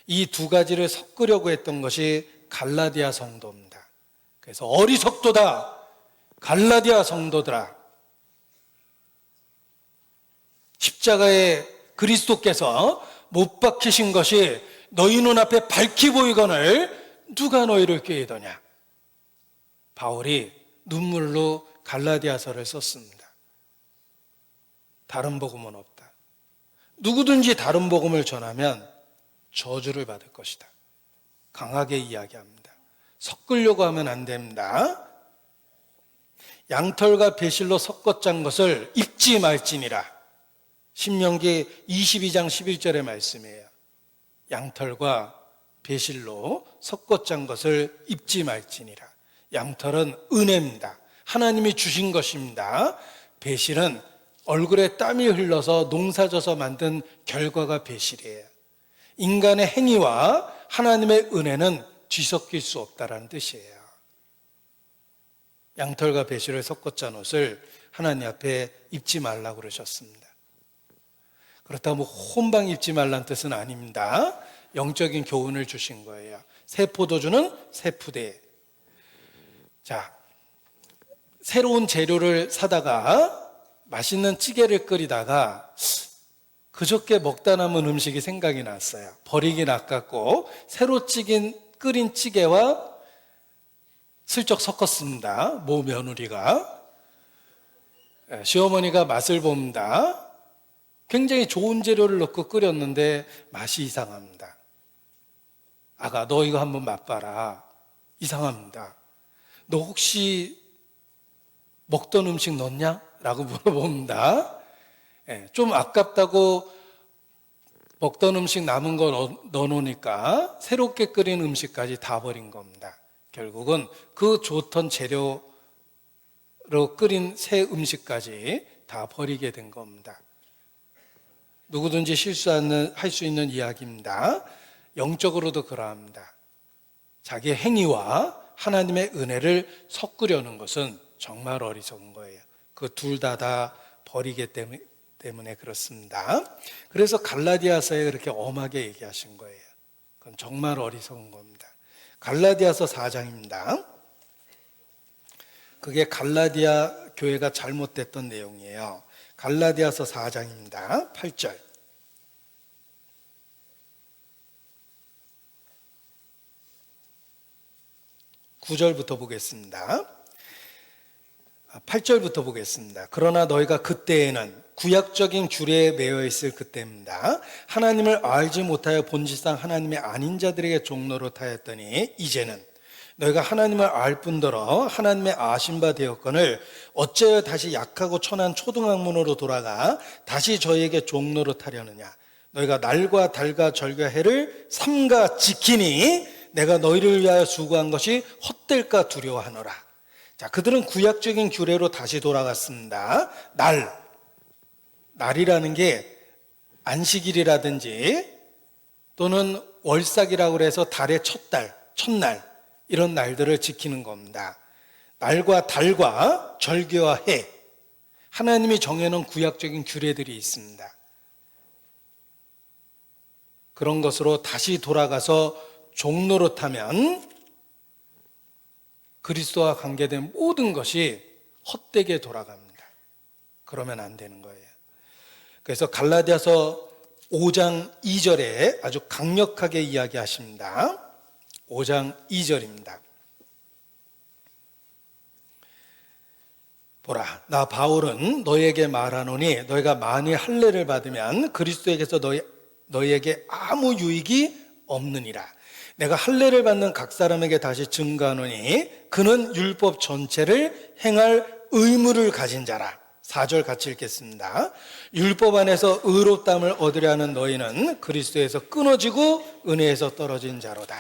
이 두 가지를 섞으려고 했던 것이 갈라디아 성도입니다. 그래서 어리석도다, 갈라디아 성도들아. 십자가에 그리스도께서 못 박히신 것이 너희 눈앞에 밝히 보이거늘 누가 너희를 꾀이더냐. 바울이 눈물로 갈라디아서를 썼습니다. 다른 복음은 없다. 누구든지 다른 복음을 전하면 저주를 받을 것이다. 강하게 이야기합니다. 섞으려고 하면 안 됩니다. 양털과 배실로 섞어 짠 것을 입지 말지니라. 신명기 22장 11절의 말씀이에요. 양털과 배실로 섞어 짠 것을 입지 말지니라. 양털은 은혜입니다. 하나님이 주신 것입니다. 배실은 얼굴에 땀이 흘러서 농사져서 만든 결과가 배실이에요. 인간의 행위와 하나님의 은혜는 뒤섞일 수 없다라는 뜻이에요. 양털과 배실을 섞어 짠 옷을 하나님 앞에 입지 말라고 그러셨습니다. 그렇다고 뭐 혼방 입지 말라는 뜻은 아닙니다. 영적인 교훈을 주신 거예요. 새 포도주는 새 푸대. 자, 새로운 재료를 사다가 맛있는 찌개를 끓이다가 그저께 먹다 남은 음식이 생각이 났어요. 버리긴 아깝고 새로 끓인 찌개와 슬쩍 섞었습니다. 모 며느리가. 시어머니가 맛을 봅니다. 굉장히 좋은 재료를 넣고 끓였는데 맛이 이상합니다. 아가, 너 이거 한번 맛봐라. 이상합니다. 너 혹시 먹던 음식 넣었냐? 라고 물어봅니다. 좀 아깝다고 먹던 음식 남은 거 넣어놓으니까 새롭게 끓인 음식까지 다 버린 겁니다. 결국은 그 좋던 재료로 끓인 새 음식까지 다 버리게 된 겁니다. 누구든지 할 수 있는 이야기입니다. 영적으로도 그러합니다. 자기의 행위와 하나님의 은혜를 섞으려는 것은 정말 어리석은 거예요. 그 둘 다 버리기 때문에 그렇습니다. 그래서 갈라디아서에 그렇게 엄하게 얘기하신 거예요. 그건 정말 어리석은 겁니다. 갈라디아서 4장입니다. 그게 갈라디아 교회가 잘못됐던 내용이에요. 갈라디아서 4장입니다. 8절. (9절부터) 보겠습니다. 8절부터 보겠습니다. 그러나 너희가 그때에는 구약적인 규례에 매여 있을 그때입니다. 하나님을 알지 못하여 본질상 하나님의 아닌 자들에게 종노릇하였더니 이제는 너희가 하나님을 알 뿐더러 하나님의 아신 바 되었거늘 어째여 다시 약하고 천한 초등학문으로 돌아가 다시 저희에게 종노릇하려느냐. 너희가 날과 달과 절과 해를 삼가 지키니 내가 너희를 위하여 수고한 것이 헛될까 두려워하노라. 자, 그들은 구약적인 규례로 다시 돌아갔습니다. 날이라는 게 안식일이라든지 또는 월삭이라고 해서 달의 첫날 이런 날들을 지키는 겁니다. 날과 달과 절기와 해, 하나님이 정해놓은 구약적인 규례들이 있습니다. 그런 것으로 다시 돌아가서 종노릇하면 그리스도와 관계된 모든 것이 헛되게 돌아갑니다. 그러면 안 되는 거예요. 그래서 갈라디아서 5장 2절에 아주 강력하게 이야기하십니다. 5장 2절입니다. 보라, 나 바울은 너희에게 말하노니 너희가 만일 할례를 받으면 그리스도에게서 너희에게 아무 유익이 없느니라. 내가 할례를 받는 각 사람에게 다시 증거하노니 그는 율법 전체를 행할 의무를 가진 자라. 4절 같이 읽겠습니다. 율법 안에서 의롭다함을 얻으려 하는 너희는 그리스도에서 끊어지고 은혜에서 떨어진 자로다.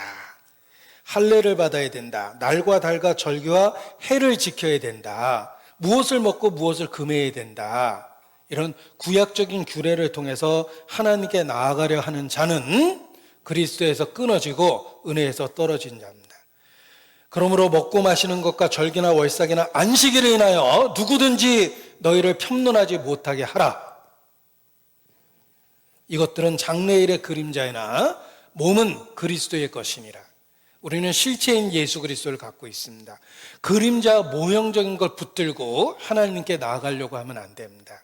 할례를 받아야 된다. 날과 달과 절기와 해를 지켜야 된다. 무엇을 먹고 무엇을 금해야 된다. 이런 구약적인 규례를 통해서 하나님께 나아가려 하는 자는 그리스도에서 끊어지고 은혜에서 떨어진 자입니다. 그러므로 먹고 마시는 것과 절기나 월삭이나 안식일을 인하여 누구든지 너희를 편론하지 못하게 하라. 이것들은 장래일의 그림자이나 몸은 그리스도의 것이니라. 우리는 실체인 예수 그리스도를 갖고 있습니다. 그림자 모형적인 걸 붙들고 하나님께 나아가려고 하면 안 됩니다.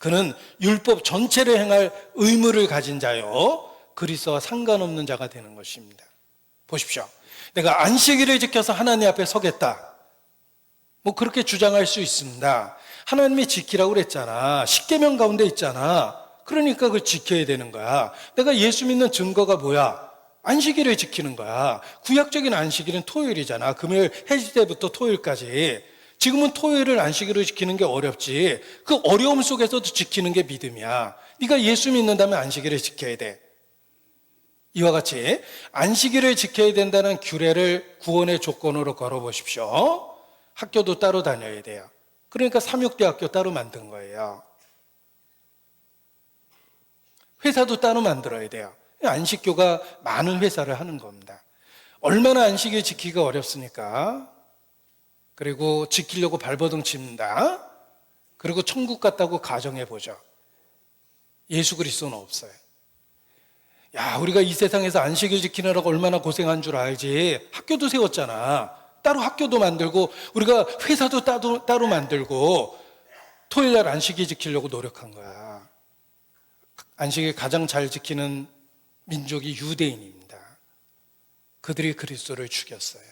그는 율법 전체를 행할 의무를 가진 자요, 그리스도와 상관없는 자가 되는 것입니다. 보십시오. 내가 안식일을 지켜서 하나님 앞에 서겠다, 그렇게 주장할 수 있습니다. 하나님이 지키라고 그랬잖아. 십계명 가운데 있잖아. 그러니까 그걸 지켜야 되는 거야. 내가 예수 믿는 증거가 뭐야? 안식일을 지키는 거야. 구약적인 안식일은 토요일이잖아. 금요일 해질 때부터 토요일까지. 지금은 토요일을 안식일을 지키는 게 어렵지. 그 어려움 속에서도 지키는 게 믿음이야. 네가 예수 믿는다면 안식일을 지켜야 돼. 이와 같이 안식일을 지켜야 된다는 규례를 구원의 조건으로 걸어보십시오. 학교도 따로 다녀야 돼요. 그러니까 삼육대학교 따로 만든 거예요. 회사도 따로 만들어야 돼요. 안식교가 많은 회사를 하는 겁니다. 얼마나 안식일 지키기가 어렵습니까? 그리고 지키려고 발버둥 칩니다. 그리고 천국 갔다고 가정해보죠. 예수 그리스도는 없어요. 야, 우리가 이 세상에서 안식일 지키느라고 얼마나 고생한 줄 알지. 학교도 세웠잖아. 따로 학교도 만들고, 우리가 회사도 따로 만들고, 토요일날 안식일 지키려고 노력한 거야. 안식일 가장 잘 지키는 민족이 유대인입니다. 그들이 그리스도를 죽였어요.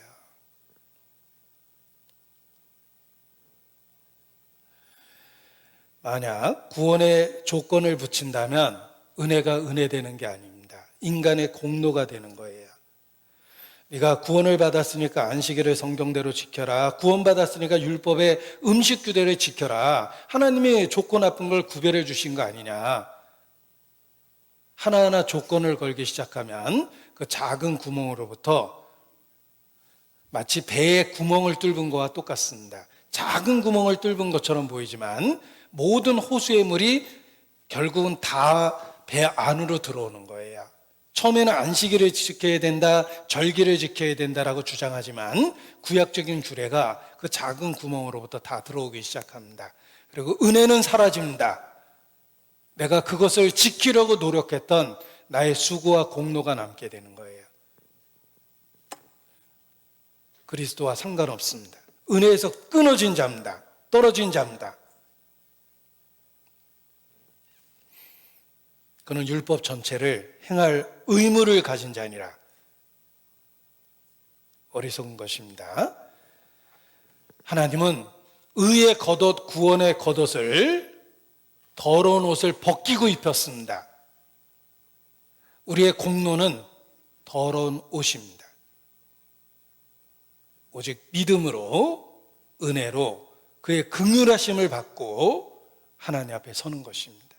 만약 구원의 조건을 붙인다면 은혜가 은혜되는 게 아닙니다. 인간의 공로가 되는 거예요. 네가 구원을 받았으니까 안식일을 성경대로 지켜라. 구원받았으니까 율법의 음식 규례를 지켜라. 하나님이 좋고 나쁜 걸 구별해 주신 거 아니냐. 하나하나 조건을 걸기 시작하면 그 작은 구멍으로부터 마치 배에 구멍을 뚫은 것과 똑같습니다. 작은 구멍을 뚫은 것처럼 보이지만 모든 호수의 물이 결국은 다 배 안으로 들어오는 거예요. 처음에는 안식일을 지켜야 된다, 절기를 지켜야 된다라고 주장하지만 구약적인 규례가 그 작은 구멍으로부터 다 들어오기 시작합니다. 그리고 은혜는 사라집니다. 내가 그것을 지키려고 노력했던 나의 수고와 공로가 남게 되는 거예요. 그리스도와 상관없습니다. 은혜에서 끊어진 자입니다. 떨어진 자입니다. 그는 율법 전체를 행할 의무를 가진 자니라. 어리석은 것입니다. 하나님은 의의 겉옷, 구원의 겉옷을, 더러운 옷을 벗기고 입혔습니다. 우리의 공로는 더러운 옷입니다. 오직 믿음으로, 은혜로 그의 긍휼하심을 받고 하나님 앞에 서는 것입니다.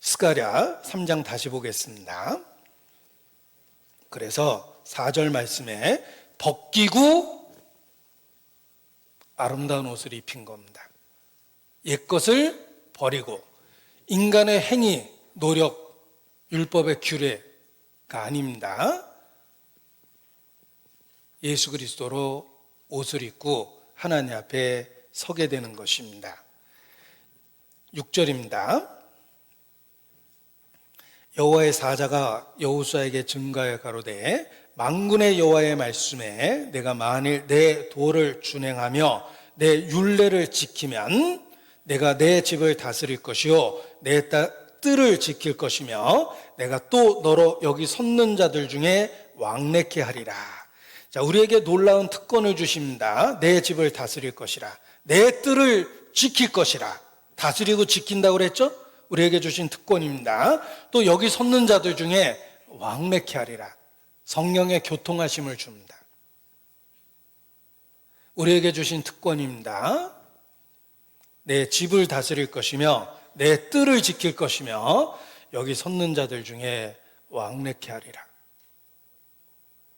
스가랴 3장 다시 보겠습니다. 그래서 4절 말씀에 벗기고 아름다운 옷을 입힌 겁니다. 옛것을 버리고 인간의 행위, 노력, 율법의 규례가 아닙니다. 예수 그리스도로 옷을 입고 하나님 앞에 서게 되는 것입니다. 6절입니다. 여호와의 사자가 여호수아에게 증거하여 가로되 만군의 여호와의 말씀에 내가 만일 내 도를 준행하며 내 율례를 지키면 내가 내 집을 다스릴 것이요 내 뜰을 지킬 것이며 내가 또 너로 여기 섰는 자들 중에 왕래케 하리라. 자, 우리에게 놀라운 특권을 주십니다. 내 집을 다스릴 것이라. 내 뜰을 지킬 것이라. 다스리고 지킨다고 그랬죠? 우리에게 주신 특권입니다. 또 여기 섰는 자들 중에 왕래케 하리라. 성령의 교통하심을 줍니다. 우리에게 주신 특권입니다. 내 집을 다스릴 것이며 내 뜰을 지킬 것이며 여기 섰는 자들 중에 왕래케 하리라.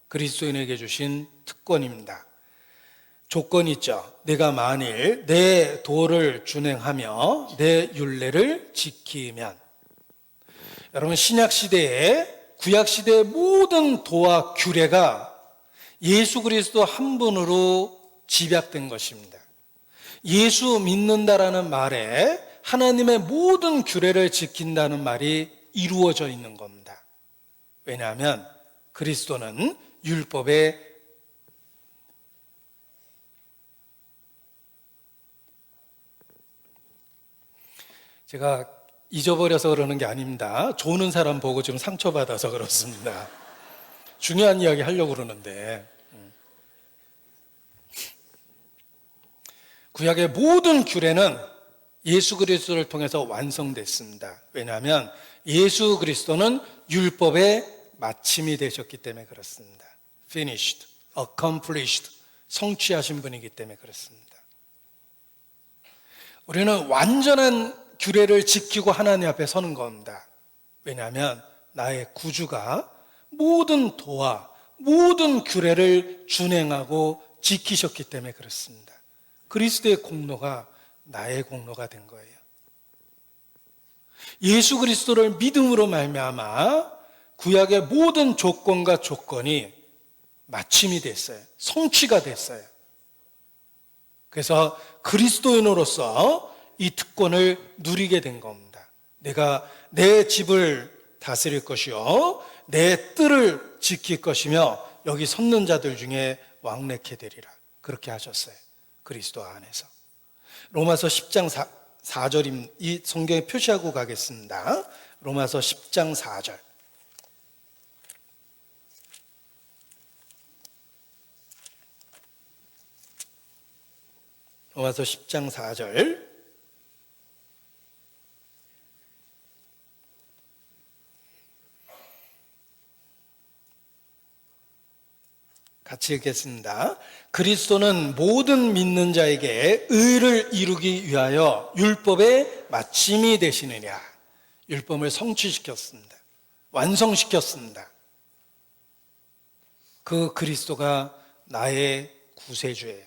그리스도인에게 주신 특권입니다. 조건이 있죠. 내가 만일 내 도를 준행하며 내 율례를 지키면. 여러분, 신약시대에 구약시대의 모든 도와 규례가 예수 그리스도 한 분으로 집약된 것입니다. 예수 믿는다라는 말에 하나님의 모든 규례를 지킨다는 말이 이루어져 있는 겁니다. 왜냐하면 그리스도는 율법의 제가 잊어버려서 그러는 게 아닙니다. 조는 사람 보고 지금 상처받아서 그렇습니다. 중요한 이야기 하려고 그러는데, 구약의 모든 규례는 예수 그리스도를 통해서 완성됐습니다. 왜냐하면 예수 그리스도는 율법의 마침이 되셨기 때문에 그렇습니다. Finished, accomplished, 성취하신 분이기 때문에 그렇습니다. 우리는 완전한 규례를 지키고 하나님 앞에 서는 겁니다. 왜냐하면 나의 구주가 모든 도와 모든 규례를 준행하고 지키셨기 때문에 그렇습니다. 그리스도의 공로가 나의 공로가 된 거예요. 예수 그리스도를 믿음으로 말미암아 구약의 모든 조건과 조건이 마침이 됐어요. 성취가 됐어요. 그래서 그리스도인으로서 이 특권을 누리게 된 겁니다. 내가 내 집을 다스릴 것이요 내 뜰을 지킬 것이며 여기 섰는 자들 중에 왕래케 되리라. 그렇게 하셨어요. 그리스도 안에서. 로마서 10장 4절 이 성경에 표시하고 가겠습니다. 로마서 10장 4절. 로마서 10장 4절. 같이 읽겠습니다. 그리스도는 모든 믿는 자에게 의를 이루기 위하여 율법의 마침이 되시느냐. 율법을 성취시켰습니다. 완성시켰습니다. 그 그리스도가 나의 구세주예요.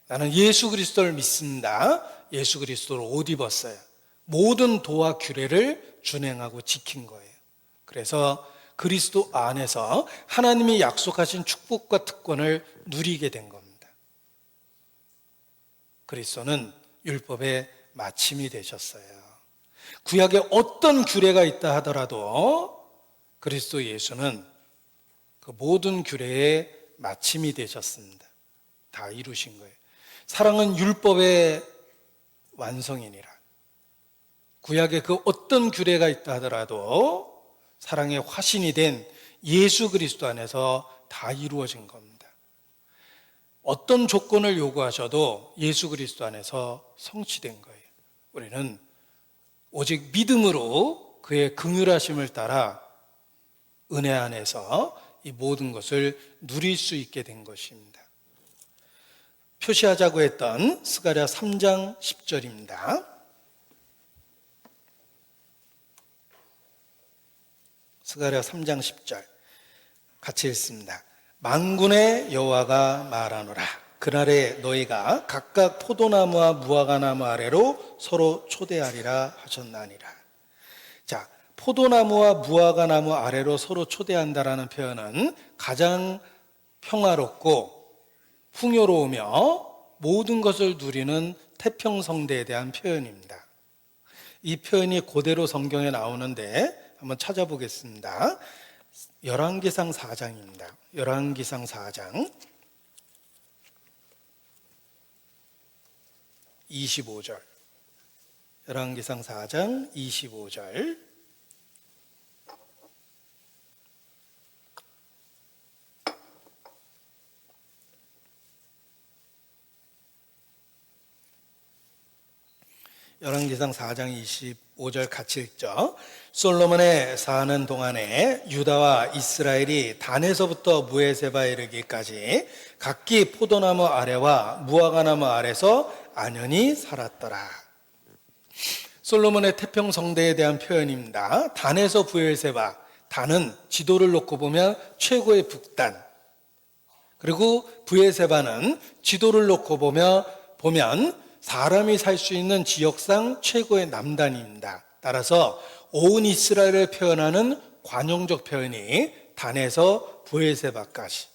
나는 예수 그리스도를 믿습니다. 예수 그리스도를 옷 입었어요. 모든 도와 규례를 준행하고 지킨 거예요. 그래서 그리스도 안에서 하나님이 약속하신 축복과 특권을 누리게 된 겁니다. 그리스도는 율법의 마침이 되셨어요. 구약에 어떤 규례가 있다 하더라도 그리스도 예수는 그 모든 규례의 마침이 되셨습니다. 다 이루신 거예요. 사랑은 율법의 완성이니라. 구약에 그 어떤 규례가 있다 하더라도 사랑의 화신이 된 예수 그리스도 안에서 다 이루어진 겁니다. 어떤 조건을 요구하셔도 예수 그리스도 안에서 성취된 거예요. 우리는 오직 믿음으로 그의 긍휼하심을 따라 은혜 안에서 이 모든 것을 누릴 수 있게 된 것입니다. 표시하자고 했던 스가랴 3장 10절입니다. 스가랴 3장 10절 같이 읽습니다. 만군의 여호와가 말하노라. 그날에 너희가 각각 포도나무와 무화과나무 아래로 서로 초대하리라 하셨나니라. 자, 포도나무와 무화과나무 아래로 서로 초대한다라는 표현은 가장 평화롭고 풍요로우며 모든 것을 누리는 태평성대에 대한 표현입니다. 이 표현이 그대로 성경에 나오는데 한번 찾아보겠습니다. 열왕기상 4장입니다. 열왕기상 4장 25절. 열왕기상 4장 25절. 열왕기상 4장 25절 같이 읽죠. 솔로몬의 사는 동안에 유다와 이스라엘이 단에서부터 무에세바에 이르기까지 각기 포도나무 아래와 무화과나무 아래서 안연히 살았더라. 솔로몬의 태평성대에 대한 표현입니다. 단에서 부엘세바, 단은 지도를 놓고 보면 최고의 북단, 그리고 브에세바는 지도를 놓고 보면 사람이 살 수 있는 지역상 최고의 남단입니다. 따라서 온 이스라엘을 표현하는 관용적 표현이 단에서 브에세바까지,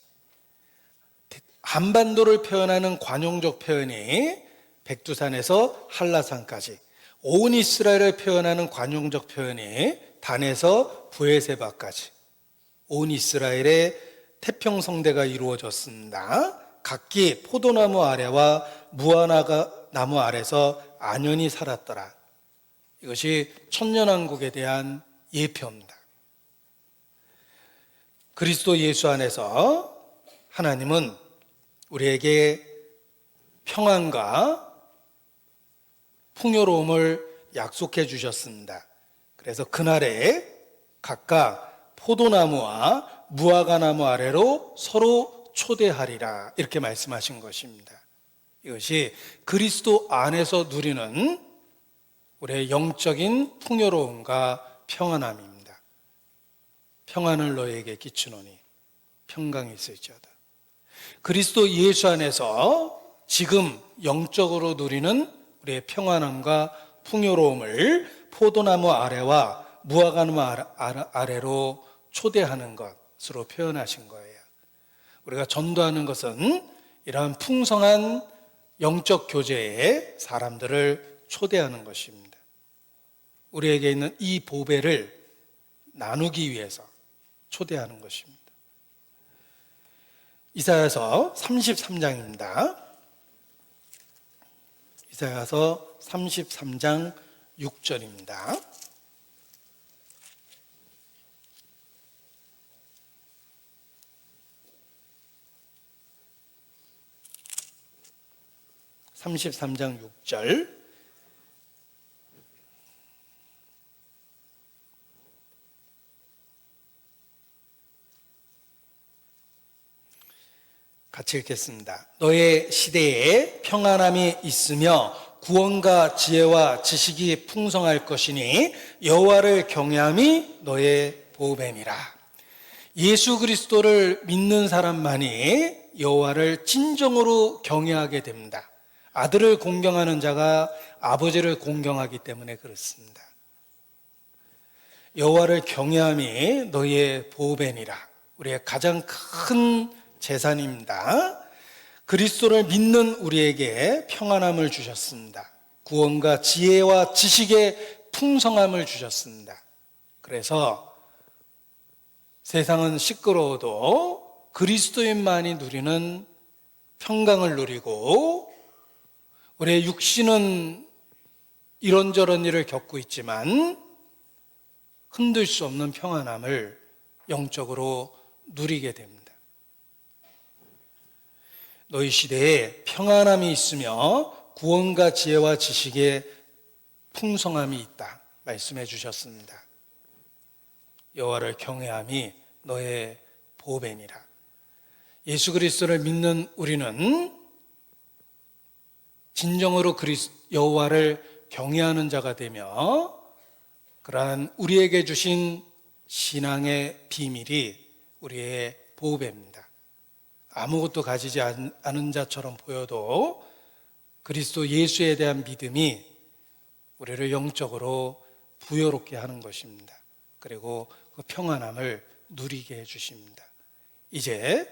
한반도를 표현하는 관용적 표현이 백두산에서 한라산까지, 온 이스라엘을 표현하는 관용적 표현이 단에서 브에세바까지 온 이스라엘의 태평성대가 이루어졌습니다. 각기 포도나무 아래와 무화과나무 아래서 안연히 살았더라. 이것이 천년왕국에 대한 예표입니다. 그리스도 예수 안에서 하나님은 우리에게 평안과 풍요로움을 약속해 주셨습니다. 그래서 그날에 각각 포도나무와 무화과나무 아래로 서로 초대하리라, 이렇게 말씀하신 것입니다. 이것이 그리스도 안에서 누리는 우리의 영적인 풍요로움과 평안함입니다. 평안을 너에게 끼치노니 평강이 있을지어다. 그리스도 예수 안에서 지금 영적으로 누리는 우리의 평안함과 풍요로움을 포도나무 아래와 무화과나무 아래로 초대하는 것으로 표현하신 거예요. 우리가 전도하는 것은 이러한 풍성한 영적 교제에 사람들을 초대하는 것입니다. 우리에게 있는 이 보배를 나누기 위해서 초대하는 것입니다. 이사야서 33장입니다. 이사야서 33장 6절입니다. (33장 6절) 같이 읽겠습니다. 너의 시대에 평안함이 있으며 구원과 지혜와 지식이 풍성할 것이니 여호와를 경외함이 너의 보배니라. 예수 그리스도를 믿는 사람만이 여호와를 진정으로 경외하게 됩니다. 아들을 공경하는 자가 아버지를 공경하기 때문에 그렇습니다. 여호와를 경외함이 너의 보배니라. 우리의 가장 큰 재산입니다. 그리스도를 믿는 우리에게 평안함을 주셨습니다. 구원과 지혜와 지식의 풍성함을 주셨습니다. 그래서 세상은 시끄러워도 그리스도인만이 누리는 평강을 누리고, 우리의 육신은 이런저런 일을 겪고 있지만 흔들 수 없는 평안함을 영적으로 누리게 됩니다. 너희 시대에 평안함이 있으며 구원과 지혜와 지식의 풍성함이 있다 말씀해 주셨습니다. 여호와를 경외함이 너의 보배니라. 예수 그리스도를 믿는 우리는 진정으로 여호와를 경외하는 자가 되며, 그러한 우리에게 주신 신앙의 비밀이 우리의 보배입니다. 아무것도 가지지 않은 자처럼 보여도 그리스도 예수에 대한 믿음이 우리를 영적으로 부여롭게 하는 것입니다. 그리고 그 평안함을 누리게 해주십니다. 이제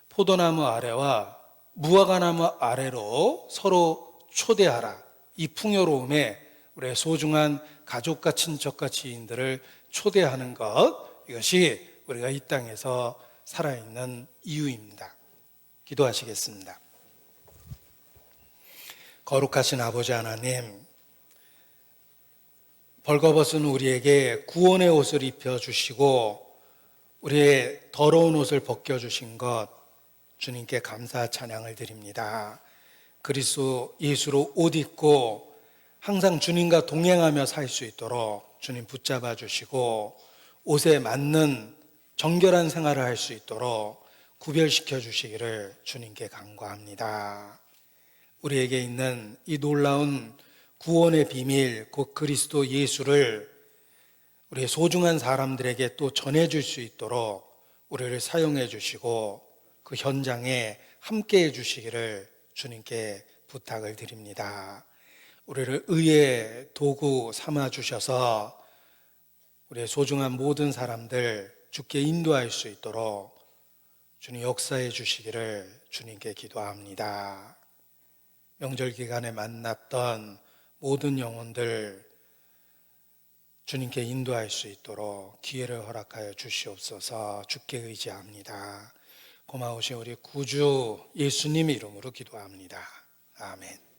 포도나무 아래와 무화과나무 아래로 서로 초대하라. 이 풍요로움에 우리의 소중한 가족과 친척과 지인들을 초대하는 것, 이것이 우리가 이 땅에서 살아있는 이유입니다. 기도하시겠습니다. 거룩하신 아버지 하나님, 벌거벗은 우리에게 구원의 옷을 입혀주시고 우리의 더러운 옷을 벗겨주신 것, 주님께 감사 찬양을 드립니다. 그리스도 예수로 옷 입고 항상 주님과 동행하며 살 수 있도록 주님 붙잡아 주시고, 옷에 맞는 정결한 생활을 할 수 있도록 구별시켜 주시기를 주님께 간구합니다. 우리에게 있는 이 놀라운 구원의 비밀, 곧 그리스도 예수를 우리의 소중한 사람들에게 또 전해줄 수 있도록 우리를 사용해 주시고, 그 현장에 함께 해주시기를 주님께 부탁을 드립니다. 우리를 의의 도구 삼아 주셔서 우리의 소중한 모든 사람들 주께 인도할 수 있도록 주님 역사해 주시기를 주님께 기도합니다. 명절 기간에 만났던 모든 영혼들 주님께 인도할 수 있도록 기회를 허락하여 주시옵소서. 주께 의지합니다. 고마우신 우리 구주 예수님 이름으로 기도합니다. 아멘.